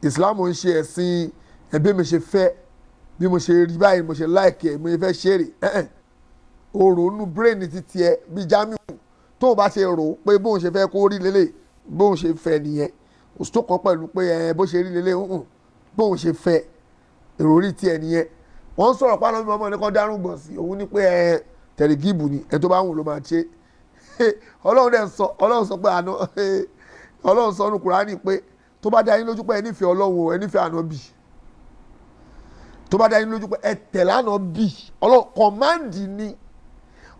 Ìsìlámù ń ṣe ẹ̀sìn ẹ̀bí mi ṣe fẹ́ bí mo ṣe rí báyìí mo ṣe láìkì ẹ̀ mo fẹ́ ṣeré òrònú bírèènì ti tiẹ̀ bí Jamiu tó o bá ṣe rò ó pé bóun ṣe fẹ́ kó rí lélẹ̀ bóun ṣe fẹ́ nìyẹn òsítọ́ kan pẹ̀lú pé bó ṣe rí lélẹ̀ bóun ṣe fẹ́ èrò rí tiẹ̀ nìyẹn wọ́n sọ̀rọ̀ pàánù bí ọmọ nìkan dárún gbọ̀n sí òun ní pé tẹ̀lẹ́gìbù ni ẹ tó bá wù ló máa ṣe Ọlọ́run sọ pé àná Ọlọ́run sọ ní Kùránì pé tó bá dá yín lójú pé ẹ nífẹ̀ẹ́ Ọlọ́run ẹ nífẹ̀ẹ́ ànábì tó bá dá yín lójú pé ẹ tẹ̀lé ànábì Ọlọ́run kọ̀máǹdì ni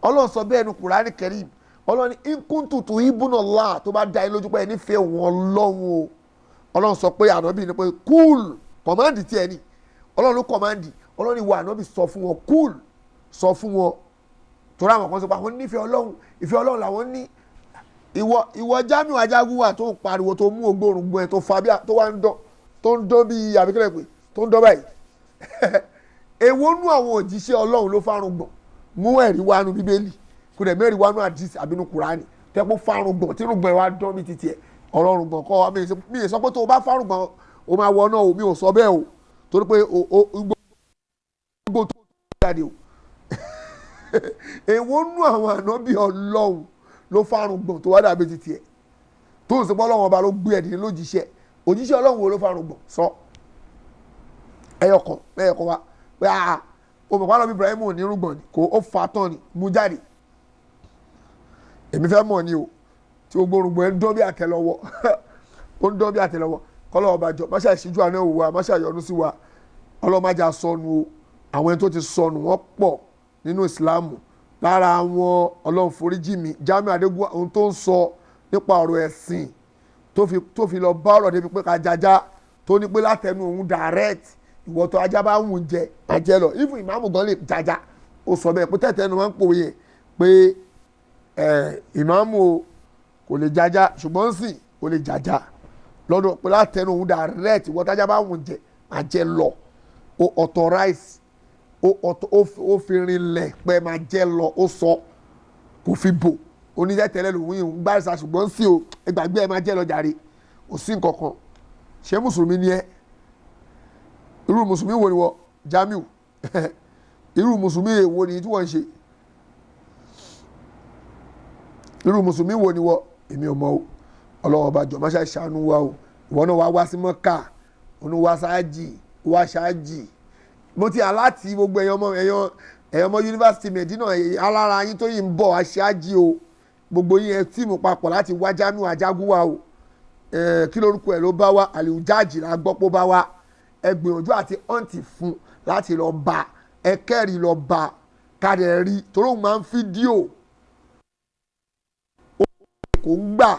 Ọlọ́run sọ bẹ́ẹ̀ ní Kùránì Karim Ọlọ́run ní nkúntùtù ibùnàlá tó bá dá yín lójú pé ẹ nífẹ̀ẹ́ wọn Ọlọ́run o Ọlọ́run sọ pé ànábì ni pé kúl kọ̀máǹdì tiẹ̀ ni Ọlọ́run ló kọ̀máǹdì Ọlọ́run ìwà ànábì sọ fún wọn kúl sọ fún wọn torí àwọn kan sọ pé àwọn nífẹ̀ẹ́ Ọlọ́run ìfẹ́ Ọlọ́run làwọn ní ìwọ Jamiu Ajagunwa tó ń pariwo tó mú ògbórùngbò ẹ tó fa bí tó wá ń dán tó ń dán bí àbíkẹ́lẹ́ pé tó ń dán báyìí èwo nú àwọn òjíṣẹ́ Ọlọ́run ló fárun gbọ̀n mú ẹ̀rí wánu Bíbélì kò dẹ̀ mẹ́rin wánu àdìsí àbínú Kùránì tẹ́pọ̀ fárun gbọ̀n tí rúgbọ̀n ẹ wá dán bí titi ẹ̀ ọ̀rọ̀ rúgbọ̀n kọ́ wa mi ì sọ pé tó o bá fárun gbọ̀n o máa wọ náà o mi ò sọ bẹ́ẹ̀ o torí pé gbogbo tó jáde o èwo nú àwọn ànábì Ọlọ́run ló fárun gbọ̀n tó wá dàbí titi ẹ̀ tó ń sọ pé Ọlọ́run ọba ló gbé ẹ̀dín lójíṣẹ́ òjíṣẹ́ Ọlọ́run wo ló fárun gbọ̀n sọ ẹyọkan wa pé òmùpá lọ́bí Ibrahim ò ní rúgbọ̀n ni kò ó fa tán ni mú jáde èmi fẹ́ mọ̀ ni o tí o gbórùngbọ̀n ẹ̀ ń dán bí àtẹ́lẹwọ́ ó ń dán bí àtẹ́lẹwọ́ kọ́lọ́ ọba jọ máṣá ìṣíjú àná òwò wa máṣá ìyọnu sí wa ọlọ́májà sọnù o àwọn ẹni tó ti sọnù wọ́n pọ̀ nínú ìsìláàmù lára àwọn Ọlọ́run foríjì mi Jamiu Adégúnwà ohun tó ń sọ nípa ọ̀rọ̀ ẹ̀sìn tó fi lọ bá ọ̀rọ̀ débi pé ká jájá tó ní pé látẹnu òun direct ìwọ tó ajá bá ń wù jẹ àjẹ lọ even ìmáàmù gan lè jájá ó sọ bẹ́ẹ̀ pé tẹ̀tẹ̀ ẹnu máa ń pòye pé ìmáàmù kò lè jájá ṣùgbọ́n sì kò lè jájá lọ́dọ̀ pé látẹnu òun direct ìwọ tó ajá bá ń wù jẹ àjẹ lọ ó authorize ó fi rinlẹ̀ pé máa jẹ́ lọ ó sọ kò fi bò oníjẹ́ tẹ́lẹ̀ lòun yìí ń gbárùsà ṣùgbọ́n sí o ẹgbàgbé ẹ máa jẹ́ lọ jàre kò sí nǹkan kan ṣé mùsùlùmí ni ẹ irú mùsùlùmí wo ni wọ Jamiu irú mùsùlùmí wo ni tí wọ́n ń ṣe irú mùsùlùmí wo ni wọ èmi ò mọ o Ọlọ́run ọba jọ máṣá ìṣàánú wa o ìwọ náà wá sí Mọ́kà òun wá ṣáájì wá ṣáájì mo ti aláàtì gbogbo ẹ̀yàn ọmọ yunifásitì Medina alára yín tó yìí ń bọ̀ aṣáájì o gbogbo yín ẹ tíìmù papọ̀ láti wá Jamiu Ajagunwa o kí lórúkọ ẹ̀ ló bá wá Aliu Jaji la gbọ́ pé ó bá wá ẹ gbìyànjú àti ọ̀ǹtì fún láti lọ bá ẹ kẹ́rì lọ bá kárẹ̀ rí torí òun máa ń fídíò kò ń gbà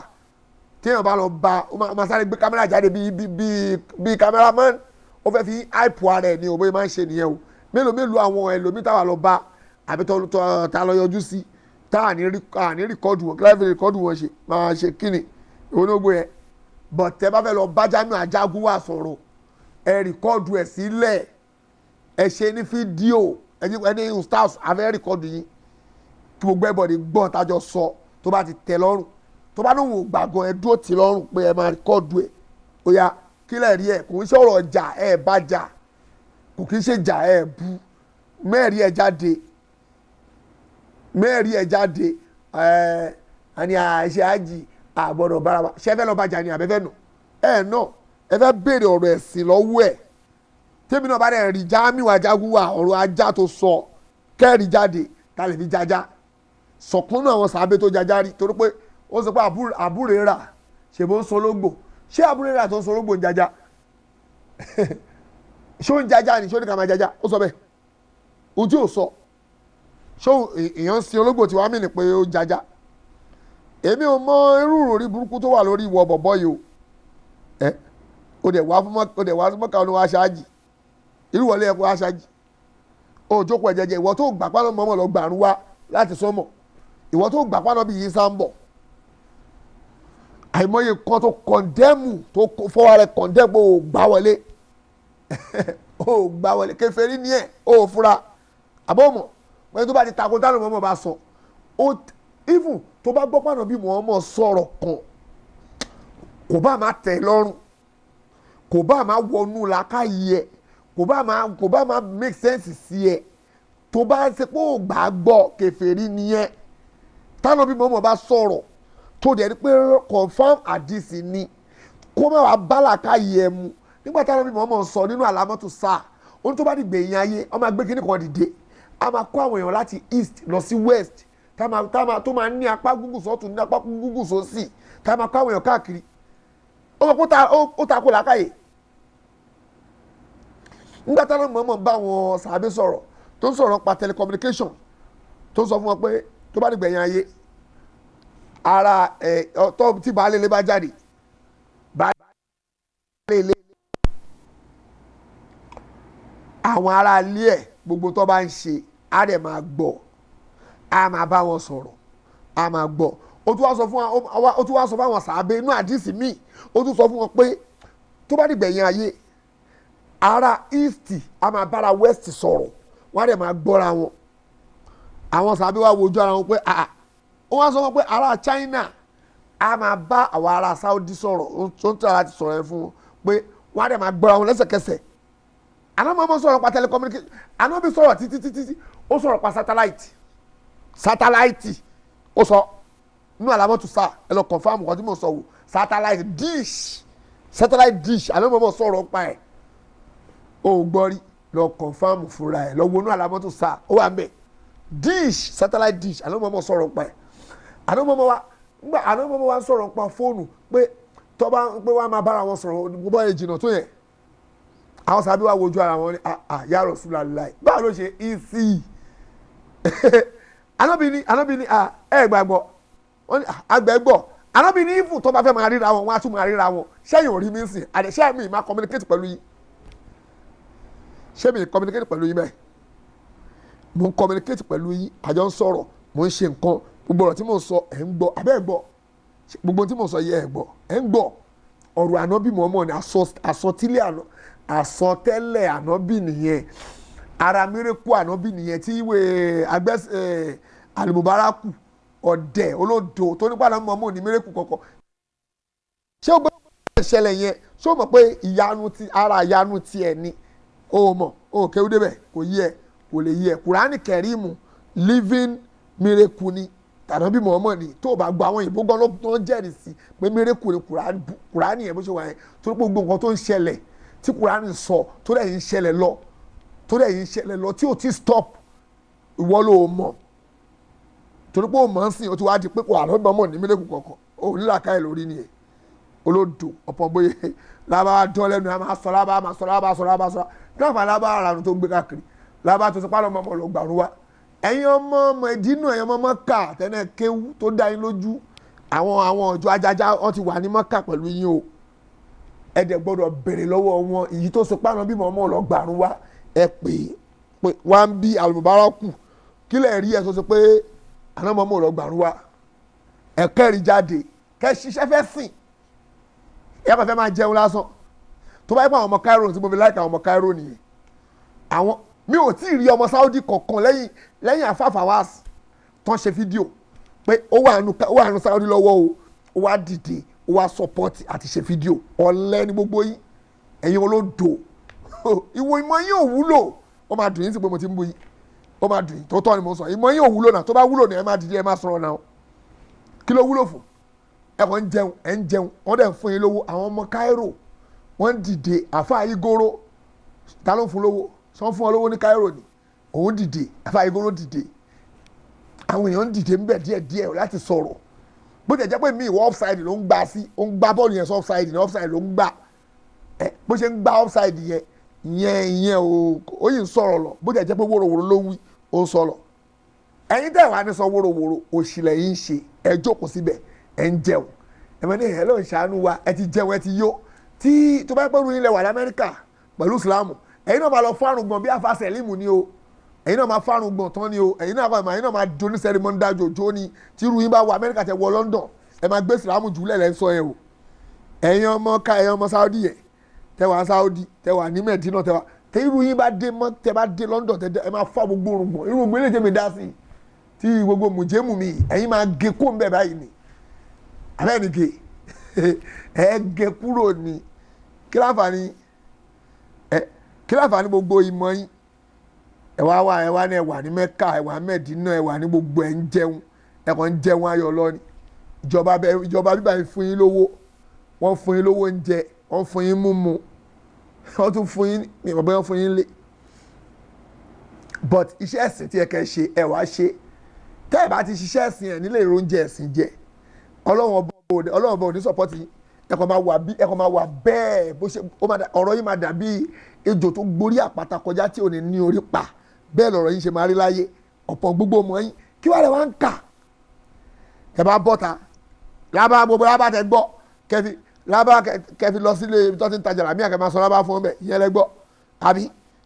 téèyàn bá lọ bá ó máa sáré gbé kámẹ́rà jáde bíi kámẹ́rámán ó fẹ́ fi àìpù ara ẹ̀ ní òbí máa ń ṣe nìyẹn o mélòó àwọn ẹlòmíì táwa lọ bá àbí tá lọ yọjú sí tá à ní rìkọ́dù wọn kíláàfì rìkọ́dù wọn ṣe máa ṣe kíni ìwọ́nógbó yẹn bọ̀ tẹ́ bá fẹ́ lọ bá Jamiu Ajagunwa sọ̀rọ̀ ẹ rìkọ́dù ẹ̀ sílẹ̀ ẹ ṣe ní fídíò ẹni ustaz afẹ́ rìkọ́dù yín kí gbogbo ẹ̀bọ̀dì gbọ́n tájọ sọ tó bá ti tẹ́ lọ́rùn tó bá lóun ò gbàgbọ́ ẹ dúró tì lọ́rùn pé ẹ máa rìkọ́dù ẹ̀ ó yá kílẹ̀ rí ẹ̀ kò ń ṣọ̀rọ̀ jà ẹ̀ bá jà kò kí ń ṣe jà ẹ̀ bú mẹ́rin ẹ̀ jáde àní àṣẹ àjì àgbọ̀dọ̀ bára wa ṣẹ́ fẹ́ lọ́ọ́ bá jà ní àbẹ́fẹ́ nù ẹ̀ náà ẹ fẹ́ béèrè ọ̀rọ̀ ẹ̀sìn lọ́wọ́ ẹ̀ tèmi náà bá dẹ̀ rí Jamiu Ajagunwa ọ̀rọ̀ ajá tó sọ kẹ́rì jáde ká lè fi jájá sọ̀kún náà àwọn sàábé tó jájá rí torí pé ó sọ pé àbúrẹ́rà ṣèbó ń sọ lógbò ṣé àbúrẹ́rà tó ń sọ lógbò ń jájá ṣó ń jaja ni ṣó ní ká máa jaja ó sọ bẹ́ẹ̀ ojú ò sọ ṣó èèyàn ń sin ológbò tí wàá mìíràn pé ó jaja èmi ò mọ irú ìròrí burúkú tó wà lórí ìwọ bọ̀bọ̀ yìí o ó dẹ̀ wá fún mọ́kà ọ̀nà wa ṣáájì irú wọlé ẹ̀kọ́ aṣáájì ó jókòó ẹ̀jẹ̀jẹ̀ ìwọ tó gbà pánà mọ́mọ́ lọ gbàrún wá láti sọ́mọ̀ ìwọ tó gbà pánà bí yìí sá ń bọ̀ àìmọye kan tó kọ̀ndẹ́mù tó fọwọ́ rẹ̀ kọ̀ndẹ́mù ó gbà wọlé ó gbà wọlé kèfèrí ni ẹ̀ ó fura àbọ̀mọ̀ wọ́n tó bá ti takò dáná mọ́mọ́ bá sọ even tó bá gbọ́ pánà bí mọ́mọ́ sọ̀rọ̀ kan kò bá máa tẹ̀ lọ́rùn kò bá máa wọnú làákàyè ẹ̀ kò bá máa make sense sí ẹ tó bá ṣe pé ó gbà gbọ́ kèfèrí nìyẹn táwọn bí mọ́mọ́ bá sọ̀rọ̀ tó dẹ̀ ní pé confam àdìsí ni kó má wàá bálàkà yẹ mu nígbà táwọn bí mọ́mọ́ sọ nínú àlámọ́tò sáà ó ní tó bá di gbẹ̀yìn ayé ọmọ agbé kíní kan dìde a máa kó àwọn èèyàn láti east lọ sí west tó máa ní apá gúgù sọ́tún ní apá gúgù sósì tá máa kó àwọn èèyàn káàkiri ó ta kó làákàyè nígbà táwọn mọ̀ọ́mọ̀ bá wọn sàbí sọ̀rọ̀ tó ń sọ̀rọ̀ pa telecommunication tó ń sọ fún wọn pé tó bá dìgbẹ̀yìn ayé ara ọ̀tọ̀ tí baálé ilé bá jáde baálé ilé àwọn ará ilé ẹ̀ gbogbo tó bá ń ṣe á dẹ̀ máa gbọ́ á máa bá wọn sọ̀rọ̀ á máa gbọ́ ó tún wá sọ fún àwọn sàbí inú àdìsí míì ó tún sọ fún wọn pé tó bá dìgbẹ̀yìn ayé ara east a máa bára west sọ̀rọ̀ wọ́n á dẹ̀ máa gbọ́ra wọn àwọn sàbí wa wojú ara wọn pé wọ́n wá sọ wọn pé ara China a máa bá àwọn ará Saudi sọ̀rọ̀ tó ń tẹ̀ láti sọ̀rọ̀ yẹn fún wọn pé wọ́n á dẹ̀ máa gbọ́ra wọn lẹ́sẹ̀kẹsẹ̀ àná mọ́ sọ̀rọ̀ pa telecommunication àná bí sọ̀rọ̀ títí ó sọ̀rọ̀ pa satellite ó sọ nínú àlámọ́tò sáà ẹ lọ confam nǹkan tí mo sọ wò satellite dish àná mọ́ sọ̀rọ̀ pa ẹ̀ ó gbọ́rí lọ confam fúnra ẹ̀ lọ wọnú àlámọ́tò sáà ó wà ń bẹ̀ satellite dish àná mọ́ sọ̀rọ̀ pa ẹ̀ àná mọ́ wa sọ̀rọ̀ pa fóònù pé tọ́ba pé wọ́n á máa bára wọn sọ̀rọ̀ gbogbo ẹ̀ jìnnà tó yẹ àwọn sábà wà wojú ara wọn ní ya Rasulullah báwo ló ṣe easy anábì ní ẹ gbàgbọ́ wọ́n ní agbẹ́gbọ́ anábì ní ìfù tó bá fẹ́ máa ríra wọn wọ́n á tún máa ríra wọn ṣẹ́yìn ò rí mi sìn àdẹ̀ṣẹ́ mi máa communicate pẹ̀lú yín ṣé mi communicate pẹ̀lú yín bẹ́ẹ̀ mo ń communicate pẹ̀lú yín àjọ ń sọ̀rọ̀ mo ń ṣe nǹkan gbogbo ọ̀rọ̀ tí mo ń sọ ẹ̀ ń gbọ́ abẹ́ ẹ̀ gbọ́ gbogbo tí mo ń sọ yẹ ẹ̀ gbọ́ ẹ̀ ń gbọ́ ọ̀rọ̀ ànábì Muhammad àsọtẹ́lẹ̀ ànábì nìyẹn ara mírèkù ànábì nìyẹn tí ìwé alimubaraku ọ̀dẹ̀ olódo tó nípa ànábì Muhammad ní mírèkù kọ̀ọ̀kan ṣé o gbọ́dọ̀ ìṣẹ̀lẹ̀ yẹn ṣé o mọ̀ pé ara ìyanu tiẹ̀ ni o mọ̀ o kéwú débẹ̀ kò yẹ kò lè yẹ Kùránì Kẹrímù living miracle ni tànábì Muhammad ni tó o bá gba àwọn ìbò gan ló ń jẹ́rìí sí pé miracle ni Kùránì yẹn bó ṣe wà yẹn tó ní gbogbo nǹkan tó ń ṣẹlẹ̀ tí Kùránì sọ tó dẹ̀ yìí ń ṣẹlẹ̀ lọ tí o ti stop ìwọ ló mọ̀ torí pé o mọ̀ ń sìn o ti wá di pé kò ànábì Muhammad ní miracle kankan o nílò àkáyè lórí nìyẹn olódò ọ̀pọ̀ bóyá lábá dán lẹ́nu ẹ̀ máa sọ lábá náà lábá ara tó gbé káàkiri lábá tó sọpá lọ́mọ lọ gbàrú wa ẹ̀yin ọmọ ìdínú ẹ̀yin ọmọ Mọ́kà tẹ́lẹ̀ kéwú tó dá yín lójú àwọn ọjọ́ ajájá wọn ti wà ní Mọ́kà pẹ̀lú yín o ẹ dẹ̀ gbọ́dọ̀ béèrè lọ́wọ́ wọn èyí tó sọpá lọ́mọ bí mọ́ lọ gbàrú wa ẹ pè wá ń bí alùbárákù kílẹ̀ rí ẹ tó sọ pé àná mọ́ lọ gbàrú wa ẹ kẹ́rì jáde kẹ́ ṣiṣẹ́ fẹ́ sìn ẹ kàn fẹ́ máa jẹun lásán tó bá yẹ pé àwọn ọmọ Cairo tí mo fi láìka àwọn ọmọ Cairo nìyẹn àwọn mi ò tí ì rí ọmọ Saudi kankan lẹ́yìn àfáàfà wá tán ṣe fídíò pé ó wà nù Saudi lọ́wọ́ ó wá dìde ó wá sọpọ́tì àti ṣe fídíò ọ̀lẹ ní gbogbo yín ẹ̀yin olódò ìwọ ìmọ̀ yín ò wúlò ó máa dùn yín sí pé mo ti ń bú yín ó máa dùn yín tó tọ́ ni mo sọ ìmọ̀ yín ò wúlò náà tó bá wúlò ní ẹ máa dìde ẹ máa sọ̀rọ̀ náà kí ló wúlò fún ẹ̀kọ́ ń jẹun wọ́n dẹ̀ ń fún yín lówó àwọn ọmọ Cairo wọ́n ń dìde àfa Igoro ta ló ń fún lówó sọ fún ọ lówó ní Cairo ni òun dìde àfa Igoro dìde àwọn èèyàn ń dìde ń bẹ̀ díẹ̀díẹ̀ láti sọ̀rọ̀ bó jẹ́ pé mi ìwọ offside ló ń gbá sí ó ń gbá bọ́ọ̀lù yẹn sọ offside ní offside ló ń gbá bó ṣe ń gbá offside yẹn ìyẹn ó yìí ń sọ̀rọ̀ lọ bó jẹ́ pé wóróworó ló ń wí ó ń sọ̀rọ̀ ẹ̀yin tẹ́ wàá ní sọ wóróworó òṣìlẹ̀ yìí ń ṣe ẹ jókòó síbẹ̀ ẹ ń jẹun ẹ mọ̀ ní ẹ̀ ló ń ṣàánú wa ẹ ti jẹun ẹ ti yó tí tó bá pẹ́rù yín lẹ̀ wà lamẹ́ríkà pẹ̀lú ìsìlámù ẹ̀yin náà máa lọ fárùn gbọ̀n bí àfa sẹ̀límù ni o ẹ̀yin náà máa fárùn gbọ̀n tán ni o ẹ̀yin náà máa do ní sẹ́rímọ́n dájọ́ jó ni tí irú yín bá wọ amẹ́ríkà tẹ wọ London ẹ máa gbé ìsìlámù jùlẹ̀ lẹ́ sọ yẹn o ẹ̀yin ọmọ Saudi yẹn tẹwà Saudi tẹwà ní Medina tẹwà tẹ irú yín bá dé mọ tẹ bá dé London tẹ ẹ máa fọ gbogbo orungbọn irú gbélé tẹ mi dá sí tí gbogbo mùjẹ́mù mi ẹ̀yin máa gé kó ń bẹ̀ báyìí ni abẹ́ni gé ẹ gé kúrò ní kí láǹfààní gbogbo ìmọ̀ yín ẹ wá ní ẹ wà ní Mẹ́kà ẹ wà ní Medina ẹ wà ní gbogbo ẹ ń jẹun ẹ kàn ń jẹun ayọ̀ lọ ni ìjọba bíbá yín fún yín lówó wọ́n fún yín lówó oúnjẹ wọ́n fún yín múmu wọ́n tún fún yín ìmọ̀bẹ́ wọ́n fún yín lé but iṣẹ́ ẹ̀sìn tí ẹ kẹ́ ṣe ẹ wá ṣe tẹ́ ẹ bá ti ṣiṣẹ́ ẹ̀sìn ẹ̀ nílé ìróúnjẹ ẹ̀sìn jẹ Ọlọ́run ọba ò ní sọ́pọ́tì yín ẹ kàn máa wà bẹ́ẹ̀ bó ṣe ọ̀rọ̀ yìí máa dàbí ejò tó gborí àpáta kọjá tí ò ní orí pa bẹ́ẹ̀ lọ̀rọ̀ yìí ṣe máa rí láyé ọ̀pọ̀ gbogbo ọmọ yín kí wàá lè wá ń kà ẹ bá bọ́ta lábá tẹ gbọ́ kẹfì lọ sílé ibi tó ti ń tajà làmí àkẹ́ máa sọ lábá fún ọ bẹ́ẹ̀ ìyẹn lẹ́gbọ́ àbí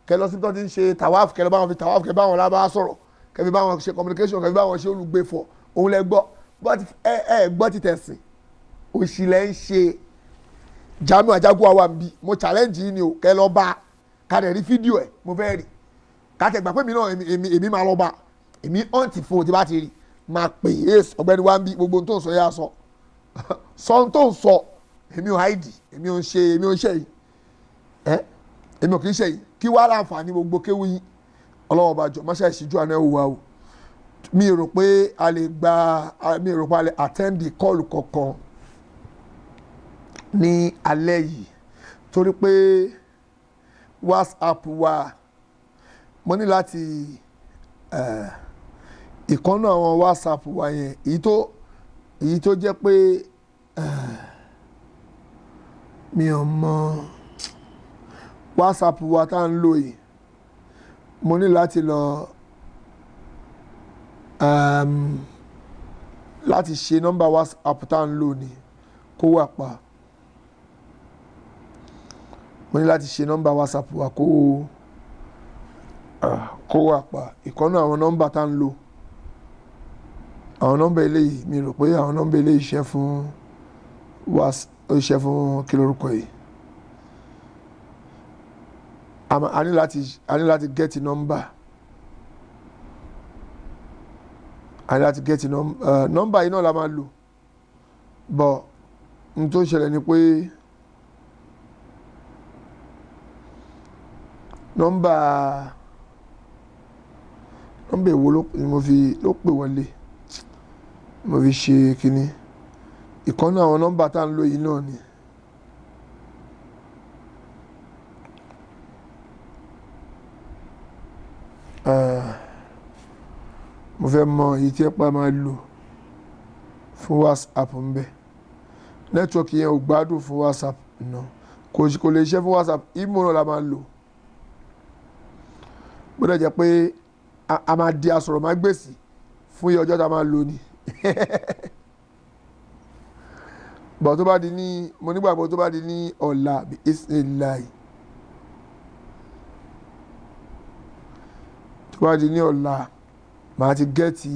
kẹ lọ sí ibi tó ti ń ṣe tàwáàfù kẹ lọ bá wọn fi tàwáàfù kẹ bá wọn lábá sọ̀rọ̀ kẹfì bá wọn ṣe communication kẹfì bá wọn ṣe olùgbèfọ̀ òun lẹ́gbọ́ ẹ gbọ́ ti tẹ̀sìn òṣìlẹ̀ ń ṣe Jamiu Ajagun àwa ń bí mo challenge yìí ni o kẹ lọ bá kàdé rí fídíò ẹ mo fẹ́ rí kàtẹ́ gbà pé mi náà èmi máa lọ bá èmi ọ̀ǹtì fún o ti bá ti rí máa pè é ọ̀gbẹ́ni wa ń bí gbogbo tó ń sọ yá sọ sọ tó ń sọ èmi ò háìdì èmi ò ń ṣe yìí èmi ò kì í ṣe yìí kí wàá láǹfààní gbogbo kéwù yín ọlọ́wọ́ bá jọ máṣá ìṣíjú àná ẹ̀wù wa o mi rò pé a lè attend call kankan ní alẹ́ yìí torí pé WhatsApp wa mo ní láti ìkànnà àwọn WhatsApp wa yẹn èyí tó jẹ́ pé mi ò mọ WhatsApp wa tá ń lò yìí mo ní láti lọ láti ṣe nọ́mbà WhatsApp tá ń lò ní kó wà pa mo ní láti ṣe nọ́mbà WhatsApp wa kó wà pa ìkànnà àwọn nọ́mbà tá ń lò àwọn nọ́mbà eléyìí mi rò pé àwọn nọ́mbà eléyìí ṣe fún iṣẹ́ fún kí lórúkọ yìí a ní láti get number a ní láti get number yìí náà la máa lò bọ̀ n tó ṣẹlẹ̀ ni pé number èwo ló pè wọlé mo fi ṣe kínní ìkànnì àwọn nọ́mbà tá ń lò yìí náà ni mo fẹ́ mọ èyí tí ẹ pa máa lò fún WhatsApp ń bẹ nẹ́tíwọ́ọ̀kì yẹn ò gbádùn fún WhatsApp náà kò lè ṣe fún WhatsApp email náà la máa lò gbọ́dọ̀ jẹ́ pé a máa di asọ̀rọ̀mágbèsì fún iye ọjọ́ tá a máa lò ní bọ̀ tó bá di ní mo nígbàgbọ́ tó bá di ní ọ̀la bí isnillahi tó bá di ní ọ̀la màá ti gẹ́ẹ̀tì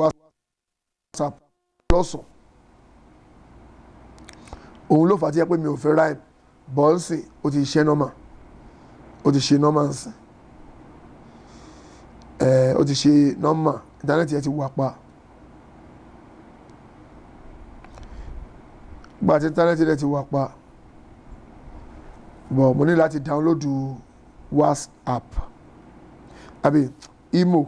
WhatsApp lọ́sàn òun ló fà á tí yẹ pé mi ò fẹ́ rhyme bọ́ǹsì ó ti ṣe nọ́mà ó ti ṣe nọ́mà nsìn ó ti ṣe nọ́mà íńtánẹ́ẹ̀tì yẹn ti wà pa gba tí íńtánẹ́ẹ̀tì yẹn ti wà pa bọ̀ mo ní láti dáwọ́lódù WhatsApp àbí imo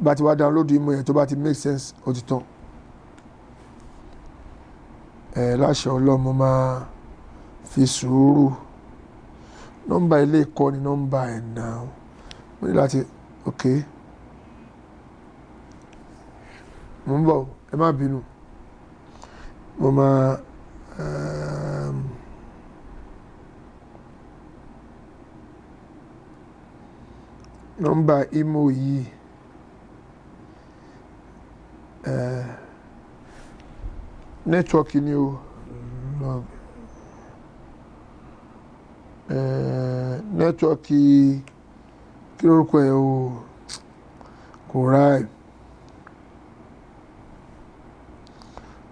bá ti wá dáwọ́lódù imo yẹn tó bá ti make sense ó ti tán láṣẹ ọlọ́mọ máa fi sùúrù nọ́mbà ilé ìkọ́ ni nọ́mbà ẹ̀ náà mo ní láti ok mo ń bọ̀ ẹ má bínú mo máa nọ́mbà imo yìí nẹ́tíwọ́ọ̀kì ni o nẹ́tíwọ́ọ̀kì kí lórúkọ ẹ̀ o kò ráì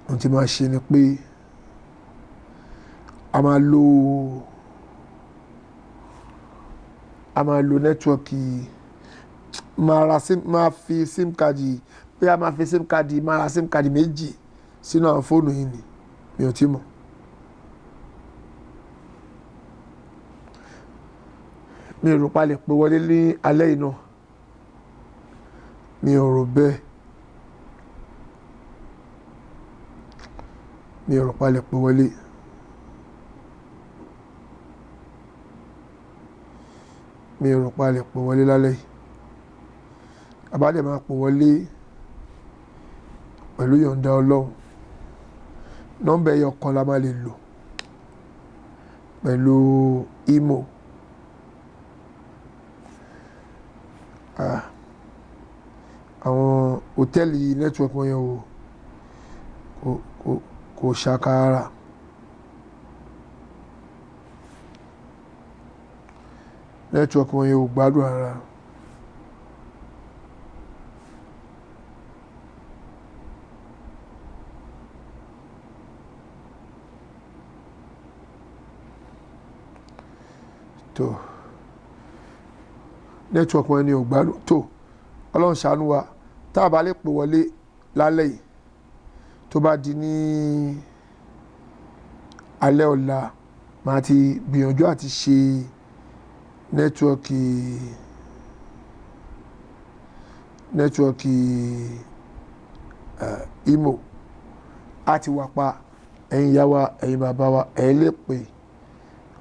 ohun tí máa ṣe ni pé a máa lo nẹ́tíwọ́ọ̀kì máa fi sim card pé a máa fi sim card máa ra sim card méjì sínú àwọn fóònù yìí ni mi ò tí mọ̀. mi ò rò pa lè pè wọlé ní alẹ́ yìí náà mi ò rò bẹ́ẹ̀ mi ò rò pa lè pè wọlé. mi ò rò pa lè pè wọlé lálẹ́ yìí àbádẹ́ máa pè wọlé pẹ̀lú yọ̀ǹda ọlọ́run nọ́mbà ẹyọ kan la máa lè lò pẹ̀lú imo àwọn hòtẹ́ẹ̀lì nẹ́tíwọ̀kì wọn yẹn kò ṣàkàrà nẹ́tíwọ̀kì wọn yẹn ò gbádùn ara. tó nẹ́tíwọ̀kì wọn ni ò gbádùn tó ọlọ́run ṣàánú wa tá a bá lè pè wọlé lálẹ́ yìí tó bá di ní alẹ́ ọ̀la màá ti gbìyànjú àti ṣe nẹ́tíwọ̀kì imo á ti wà pa ẹ̀yin ìyá wa ẹ̀yin bàbá wa ẹ̀ lè pè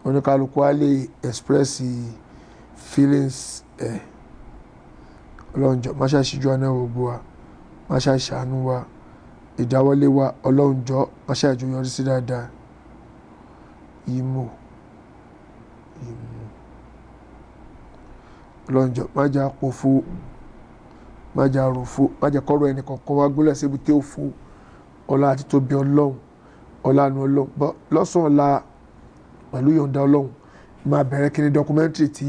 oníkálukú á lè express feelings ẹ̀ ọlọ́njọ́ má ṣàṣìjú àná gbogbo wa má ṣàṣàánú wa ìdáwọ́lé wa ọlọ́njọ́ má ṣàjò yọrí sí dáadáa imo ọlọ́njọ́ má jà pòfo má jà rùfo má jà kọ́rọ̀ ẹnì kọ̀ọ̀kan wá gbólẹ̀ síbi tí ó fo ọlá àti tóbi ọlọ́run ọlá nu ọlọ́run bọ́ lọ́sàn-án ọ̀la pẹ̀lú yọ̀ǹda ọlọ́run máa bẹ̀rẹ̀ kí ni dọkumẹ́ntìrì tí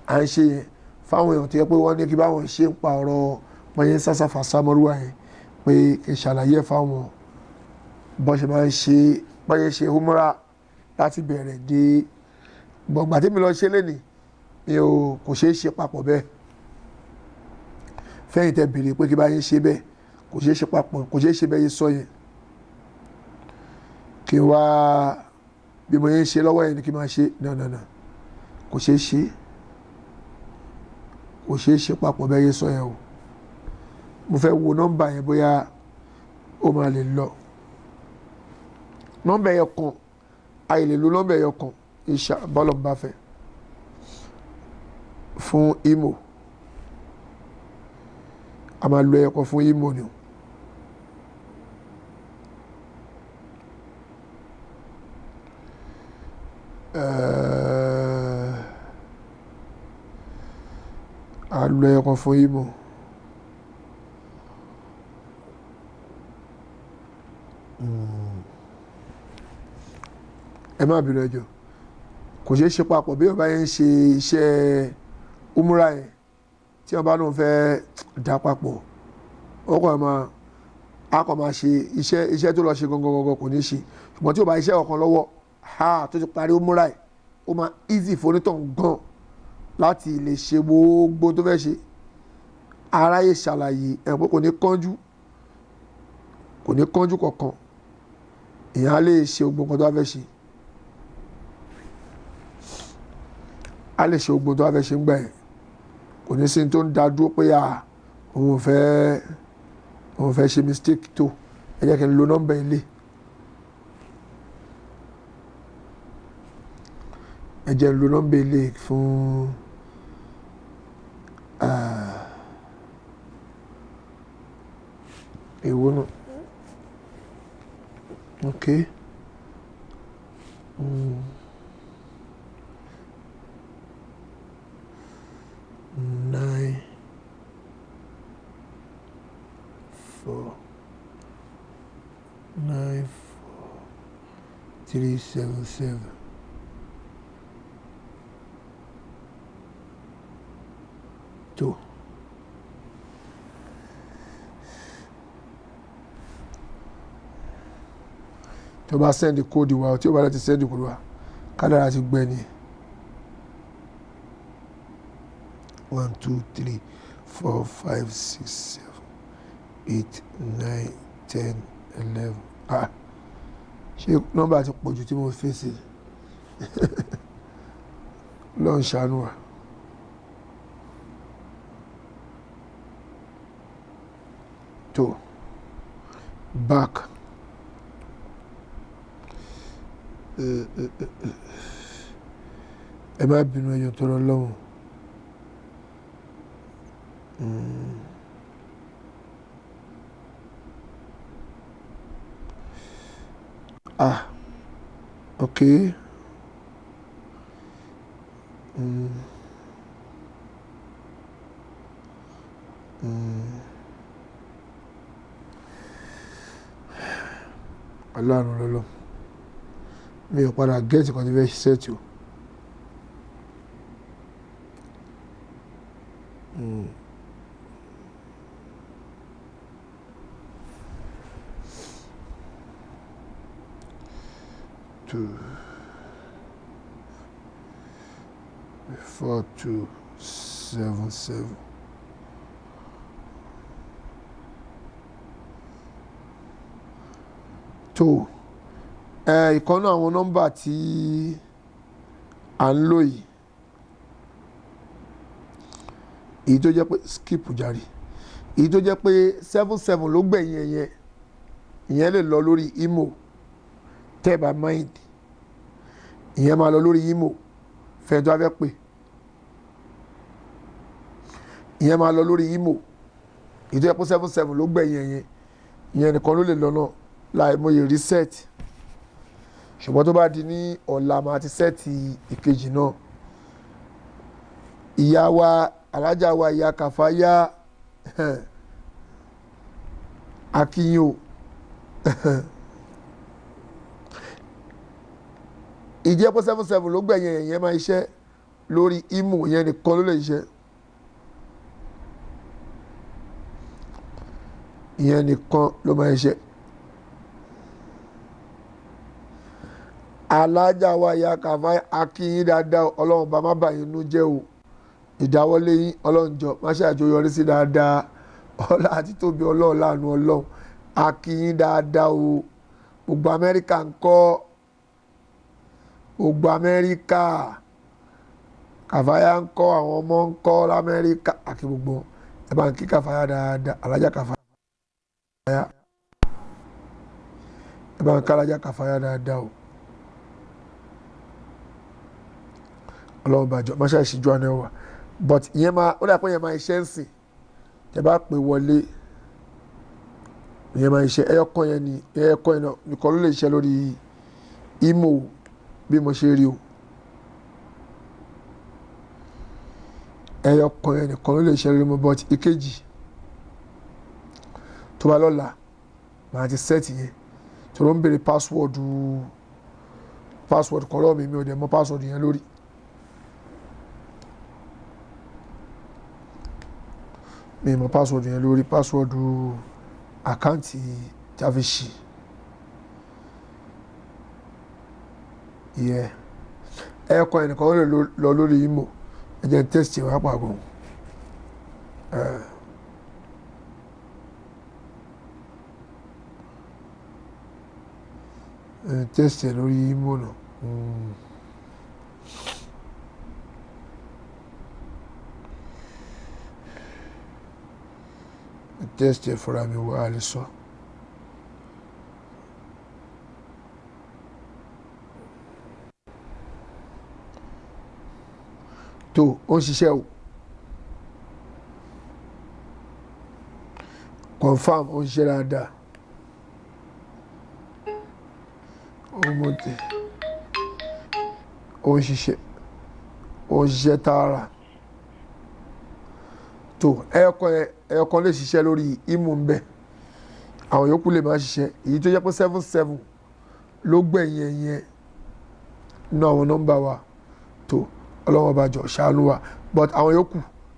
à ń ṣe yẹn fáwọn èèyàn tó yẹ pé wọ́n ní kí báwọn ṣe ń pa ọ̀rọ̀ pẹ̀yẹ sásàfà sámọ́rúwà yẹn pé kì í ṣàlàyé ẹ̀ fáwọn bọ́n ṣe máa ń ṣe pẹ̀yẹ ṣe humra láti bẹ̀rẹ̀ dé gbọ̀ngbà tí mi lọ ṣe lẹ́nìí mi ò kò ṣeé ṣe papọ̀ bẹ́ẹ̀ fẹ́yìn tẹ bèrè pé kí bá yín ṣe bẹ́ẹ̀ kò ṣeé ṣe papọ̀ kò ṣeé ṣe bẹ́ẹ̀ yín sọ yẹn kí n wá bí mo yẹn ń ṣe lọ́wọ́ yẹn ni kí n máa ṣe náà kò ṣeé ṣe kò ṣeé ṣe papọ̀ bẹ́ẹ̀ yín sọ yẹn o mo fẹ́ wo nọ́mbà yẹn bóyá ó máa lè lọ nọ́mbà yẹn kan àyè lè lo nọ́mbà yẹn kan ìṣà bọ́lọ̀ ń bá fẹ́ fún imo a máa lo ẹ̀kọ́ fún imo ni o. A lo ẹ̀kọ́ fún imo. Ẹ má bínú ẹjọ́ kò ṣeé ṣe papọ̀ bí ọba yẹn ń ṣe iṣẹ́ umura yẹn tí ọba náà fẹ́ dá papọ̀ ọkọ̀ akọ̀ máa ṣe iṣẹ́ tó lọ ṣe gangan kò ní ṣe ṣùgbọ́n tí ọba iṣẹ́ ọ̀kan lọ́wọ́ tó ti parí umura yẹn ó máa easy fonítàn gan láti lè ṣe gbogbo tó fẹ́ ṣe aráyè ṣàlàyé ẹ̀ pé kò ní kánjú kankan èèyàn á lè ṣe gbogbo nǹkan tó bá fẹ́ ṣe. a lè ṣe ogun tó wá fẹ́ ṣe ń gbà yẹn kò ní sí tó ń da dúró pé òun fẹ́ ṣe mistake tó ẹ jẹ́ kí n lo nọ́mbà ilé ẹ jẹ́ n lo nọ́mbà ilé fún èwo náà ok okay. 9 4 9 4 3 7 7 2. tó bá sẹ́ndì kóòdù wa tí ó bá láti sẹ́ndì kóòdù wa kádàrá ti gbẹ ni 1 2 3 4 5 6 7 8 9 10 11. ṣé nọ́mbà ti pọ̀jù tí mo fèsì lọ́n ṣàánú wa. tó back ẹ má bínú ẹyọ tọrọ lọ́wọ́ okay. aláàánú lọ́lọ́ mi ò padà gẹ́ẹ̀tì kan tí fẹ́ ṣiṣẹ́ tí o. Two 4 2 7 7. tó ìkànnì àwọn nọ́mbà tí à ń lò yìí èyí tó jẹ́ pé skip jàre èyí tó jẹ́ pé 77 ló gbẹ̀yìn ẹ̀yẹn ìyẹn lè lọ lórí imo tẹ́ẹ̀bà mind ìyẹn máa lọ lórí imo fẹ́ẹ́ tó a fẹ́ pè ìyẹn máa lọ lórí imo èyí tó jẹ́ pé 77 ló gbẹ̀yìn ẹ̀yẹn ìyẹn nìkan ló lè lọ náà láì mọye reset ṣùgbọ́n tó bá di ní ọ̀la máa ti sẹ́ẹ̀tì ìkejì náà ìyá wa alájà wa ìyá Kàfáyà akínyìn o ìjẹ́ pé 77 ló gbẹ̀yìn ẹ̀yẹn máa iṣẹ́ lórí imo yẹn nìkan ló lè ṣiṣẹ́ ìyẹn nìkan ló máa ṣiṣẹ́. alájà wa ìyá Kàfáyà akínyìn dáadáa ọlọ́run bá má bàyìn inú jẹ́ o ìdáwọ́lé yín ọlọ́run jọ má ṣe àjọyọrí sí dáadáa ọlá àti tóbi ọlọ́run láàánú ọlọ́run akínyìn dáadáa o gbogbo Amẹ́ríkà ń kọ́ gbogbo Amẹ́ríkà Kàfáyà ń kọ́ àwọn ọmọ ń kọ́ l'Amẹ́ríkà àti gbogbo ẹ bá ń kí Kàfáyà dáadáa alájà Kàfáyà ẹ bá ń ká alájà Kàfáyà dáadáa o. ọlọ́run bàjọ́ má ṣáà ṣíjú àná wa but ìyẹn máa ó dà pé ìyẹn máa iṣẹ́ ń sìn tẹ bá pè wọlé ìyẹn máa iṣẹ́ ẹyọkàn yẹn ni ẹyọkàn yẹn nìkan ló lè ṣiṣẹ́ lórí imo bí mo ṣe rí o ẹyọkàn yẹn nìkan ló lè ṣiṣẹ́ lórí imo but ìkejì tó bá lọ́la màá ti sẹ́ẹ̀tì yẹn tó ló ń béèrè password kan lọ́wọ́ mi ò dẹ̀ mọ̀ password yẹn lórí. mi mọ password yẹn lórí password àkáǹtì jáfẹ́sì yẹ ẹ̀kọ́ ẹnìkan ó lè lọ lórí imo ẹ̀jẹ̀ test wà pàgọ́ test lórí imo náà. test fúnra mi wá lè sọ. tó ó ń ṣiṣẹ́ o confam ó ń ṣiṣẹ́ dáadáa something ó ń ṣiṣẹ́ tààrà tó ẹyọkan lè ṣiṣẹ́ lórí Imo ń bẹ àwọn yòókù lè má ṣiṣẹ́ èyí tó jẹ́ pé 77 ló gbẹ̀yìn ẹ̀yẹn nínú àwọn nọ́mbà wa tó ọlọ́wọ́n bá jọ ṣàánú wa but àwọn yòókù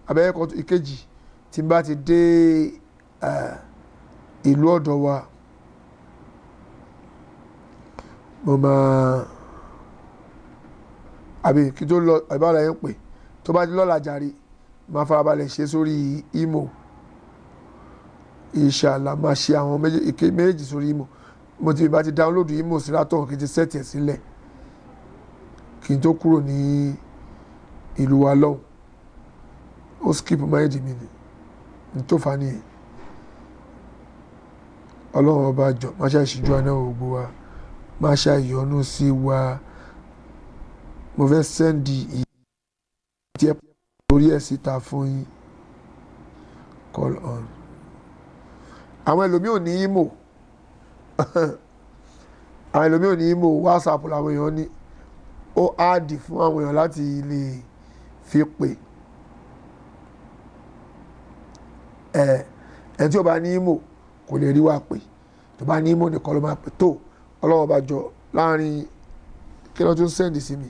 abẹ́yẹ́kọ́ ìkejì tí n bá ti dé ìlú ọ̀dọ̀ wa mo máa àbí kí tó lọ ìbára yẹn pè tó bá ti lọ́la jàre máa farabalẹ̀ ṣe sórí Imo inshallah máa ṣe àwọn méjì sórí Imo mo ti bá ti download Imo sílátọ̀ kí n ti set ẹ̀ sílẹ̀ kí n tó kúrò ní ìlú wa lọ́hùn ó skip máìdì mi ní tó fa nìyẹn ọlọ́run ọba jọ máa ṣe ìṣíjú àná ògbó wa máa ṣe ìyọ́nú sí wa mo fẹ́ sẹ́ndì ìdí ẹ̀ lórí ẹ̀ síta fún yín call on àwọn ẹlòmíì ò ní Imo àwọn ẹlòmíì ò ní Imo WhatsApp làwọn èèyàn ní ó áàdì fún àwọn èèyàn láti lè fi pè ẹ̀ tí ó bá ní Imo kò lè rí wa pè tó bá ní Imo nìkan ló máa pè tó ọlọ́wọ́ bá jọ láàrin kí ló tún sẹ́ndì sí mi.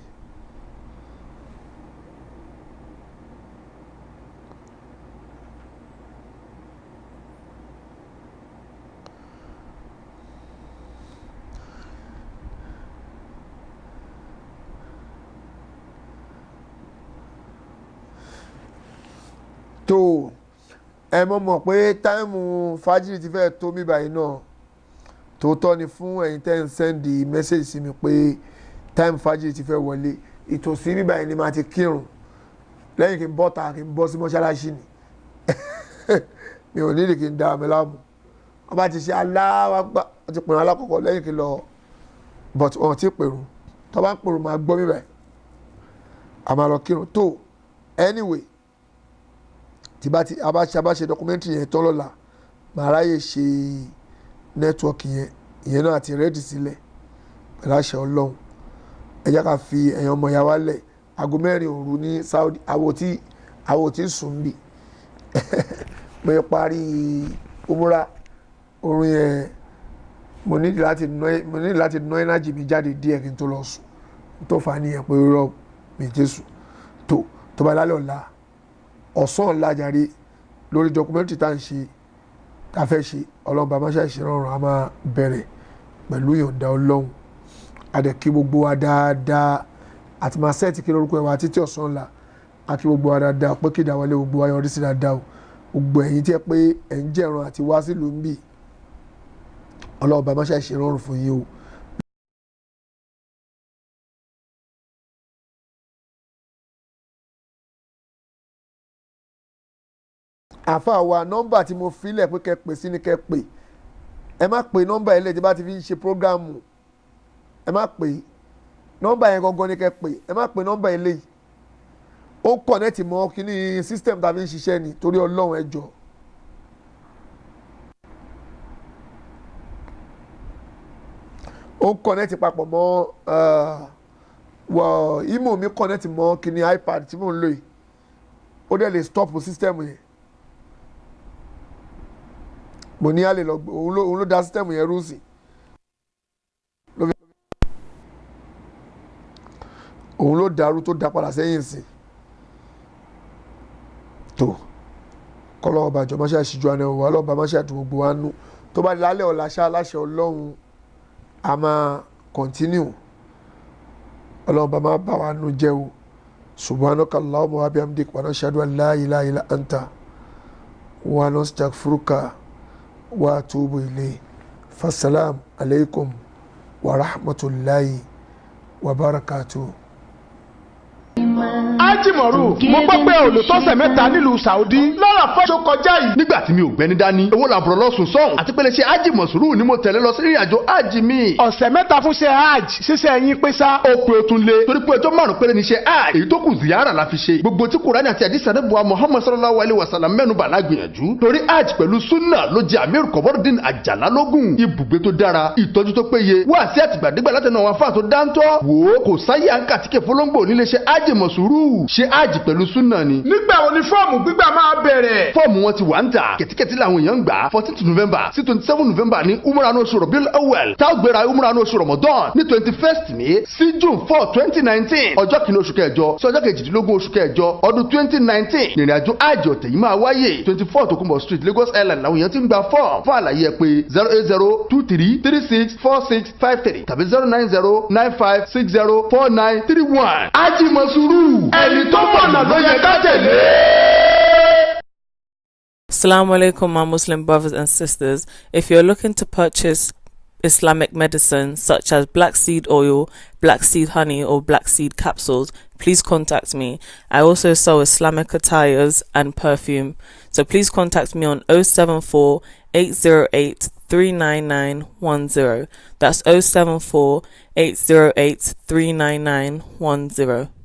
tó ẹ mọ̀ pé táìmù fájìrì ti fẹ́ tó mi báyìí náà tòótọ́ ni fún ẹ̀yin tẹ́ ń sẹ́ndì mẹ́sẹ̀jì sí mi pé táìmù fájìrì ti fẹ́ wọlé ìtòsí mi báyìí ni màá ti kírun lẹ́yìn kí n bọ́ ta kí n bọ́ sí mọ́ṣáláṣí ni mi ò nídìí kí n da àmì láàmú wọ́n bá ti ṣe aláwàgbà wọ́n ti pèrún alákọ̀ọ́kọ́ lẹ́yìn kí n lọ but wọ́n ti pèrún tó bá ń pèrún máa gbọ́ mi báyìí a máa lọ kírun tó anyway tí a bá ṣe documentary yẹn tán lọ́la màá ráyè ṣe network ìyẹn náà àti rẹ́dì sílẹ̀ pẹ̀lú àṣẹ ọlọ́run ẹ jẹ́ ká fi ẹ̀yàn ọmọ ìyá wa lẹ̀ aago 4 òru ní Saudi àwọ̀ tí sùn bì pé parí umura orun yẹn mo ní láti ná energy mi jáde díẹ̀ kí n tó lọ sùn tó fà á nìyẹn pé rọ mi jésù tó bá lálẹ́ ọ̀la ọ̀sán ọ̀la jàre lórí documentary tá à ń ṣe tá a fẹ́ ṣe ọlọ́run bá máa ṣàìṣe rọrùn a máa bẹ̀rẹ̀ pẹ̀lú ìyọ̀ǹda ọlọ́run àdẹ̀kí gbogbo wa dáadáa àti máa sẹ́ẹ̀tì kí lórúkọ ẹ̀wà títí ọ̀sán ọ̀la àkí gbogbo wa dáadáa pé kí ìdáwọlé gbogbo wa yọrí sí dáadáa o gbogbo ẹ̀yin tí ẹ pé ẹ̀ ń jẹ̀ràn àti wá sílùú ń bì ọlọ́run bá máa ṣàìṣe rọrùn fún yín o. àfa wa nọ́mbà tí mo filẹ̀ pé kẹ́ pè sí ni kẹ́ pè ẹ má pè nọ́mbà ilé tí bá ti fi ń ṣe prógrámù ẹ má pè nọ́mbà yẹn gangan ni kẹ́ pè ẹ má pè nọ́mbà ilé yìí ó kọ̀nẹ́tì mọ́ kíní system tá a fi ń ṣiṣẹ́ ni torí ọlọ́run ẹ jọ̀ọ́. ó kọ̀nẹ́tì papọ̀ mọ́ Imo mi kọ̀nẹ́tì mọ́ kíní iPad tí mò ń lò yìí ó dẹ̀ lè stop system yẹn. mo ní àlè lọ òun ló dá sísítẹ́mù yẹn rú sí òun ló dàrú tó dá padà sẹ́yìn sí tó kọ́lọ́ ọba àjọ máṣe àṣìjú àná wà lọ́ba máṣe àdúgbò gbogbo wa nú tó bá di lálẹ́ ọ̀la ṣá aláṣẹ ọlọ́run a máa continue ọlọ́ba máa bá wa nú jẹ́ o subhanaka Allahumma wa bihamdika wa nashhadu an la ilaha illa anta wa nastaghfiruka واتوب اليه فالسلام عليكم ورحمه الله وبركاته. ájìmọ̀rú mo gbọ́ pé olùtọ́sẹ̀ mẹ́ta nílùú Saudi lọ́rọ̀ fọ́ṣọ kọjá yìí. nígbà tí mi ò gbẹ́ni dání owó làbúrò lọ́sùn sọ́hùn àti pé lè ṣe ájìmọ̀sùrù ni mo tẹ̀lé lọ sí ìrìnàjò ájì mi. ọ̀sẹ̀ mẹ́ta fún ṣe hajj ṣíṣe ẹ̀yìn pé sá. ó pé o tún lé torí pé ọjọ́ márùn-ún péré ni ṣe hajj èyí tó kù ziyara la fi ṣe gbogbo tí Kùránì àti àdìsí àdébùwà Muhammad sallallahu alayhi wa sallam mẹ́nu bà lágbìyànjú torí hajj pẹ̀lú sunna ló jẹ́ Amir Komorudeen Àjàlá lógún ibùgbé tó dára ìtọ́jú tó péye wá sí àtìgbàdégbà látẹnu àwọn afáà tó dáńtọ́ wò ó kò sáyé àǹkà tí kẹfọlọ́ngbò nílé ṣe ájìmọ̀sùrù ṣe hajj pẹ̀lú sunna ni. nígbà wo ni fọ́ọ̀mù gbígbà máa bẹ̀rẹ̀. fọ́ọ̀mù wọn ti wà ń tà kẹ̀tíkẹ̀tí làwọn èèyàn ń gbà 14 November sí 27 November ní umrah oṣù Rabiul Awwal táwọn gbéra umrah oṣù Ramadan ní 21st May sí June 4 2019 ọjọ́ kìíní oṣù kẹjọ sí ọjọ́ kejìdínlógún oṣù kẹjọ ọdún 2019 ìrìnàjò hajj ọ̀tẹ̀ yìí máa wáyé 24 Tokunbo Street Lagos Island làwọn èèyàn ti ń gba fọ́ọ̀mù fún àlàyé ẹ pé 08023364653 tàbí 09095604931 ájìmọ̀sùrù ẹni tó mọ̀nà ló yẹ ká tẹ̀lé. Assalamu alaikum, my Muslim brothers and sisters. If you're looking to purchase Islamic medicine such as black seed oil, black seed honey, or black seed capsules, please contact me. I also sell Islamic attires and perfume. So please contact me on 074 808 39910. That's 074 808 39910.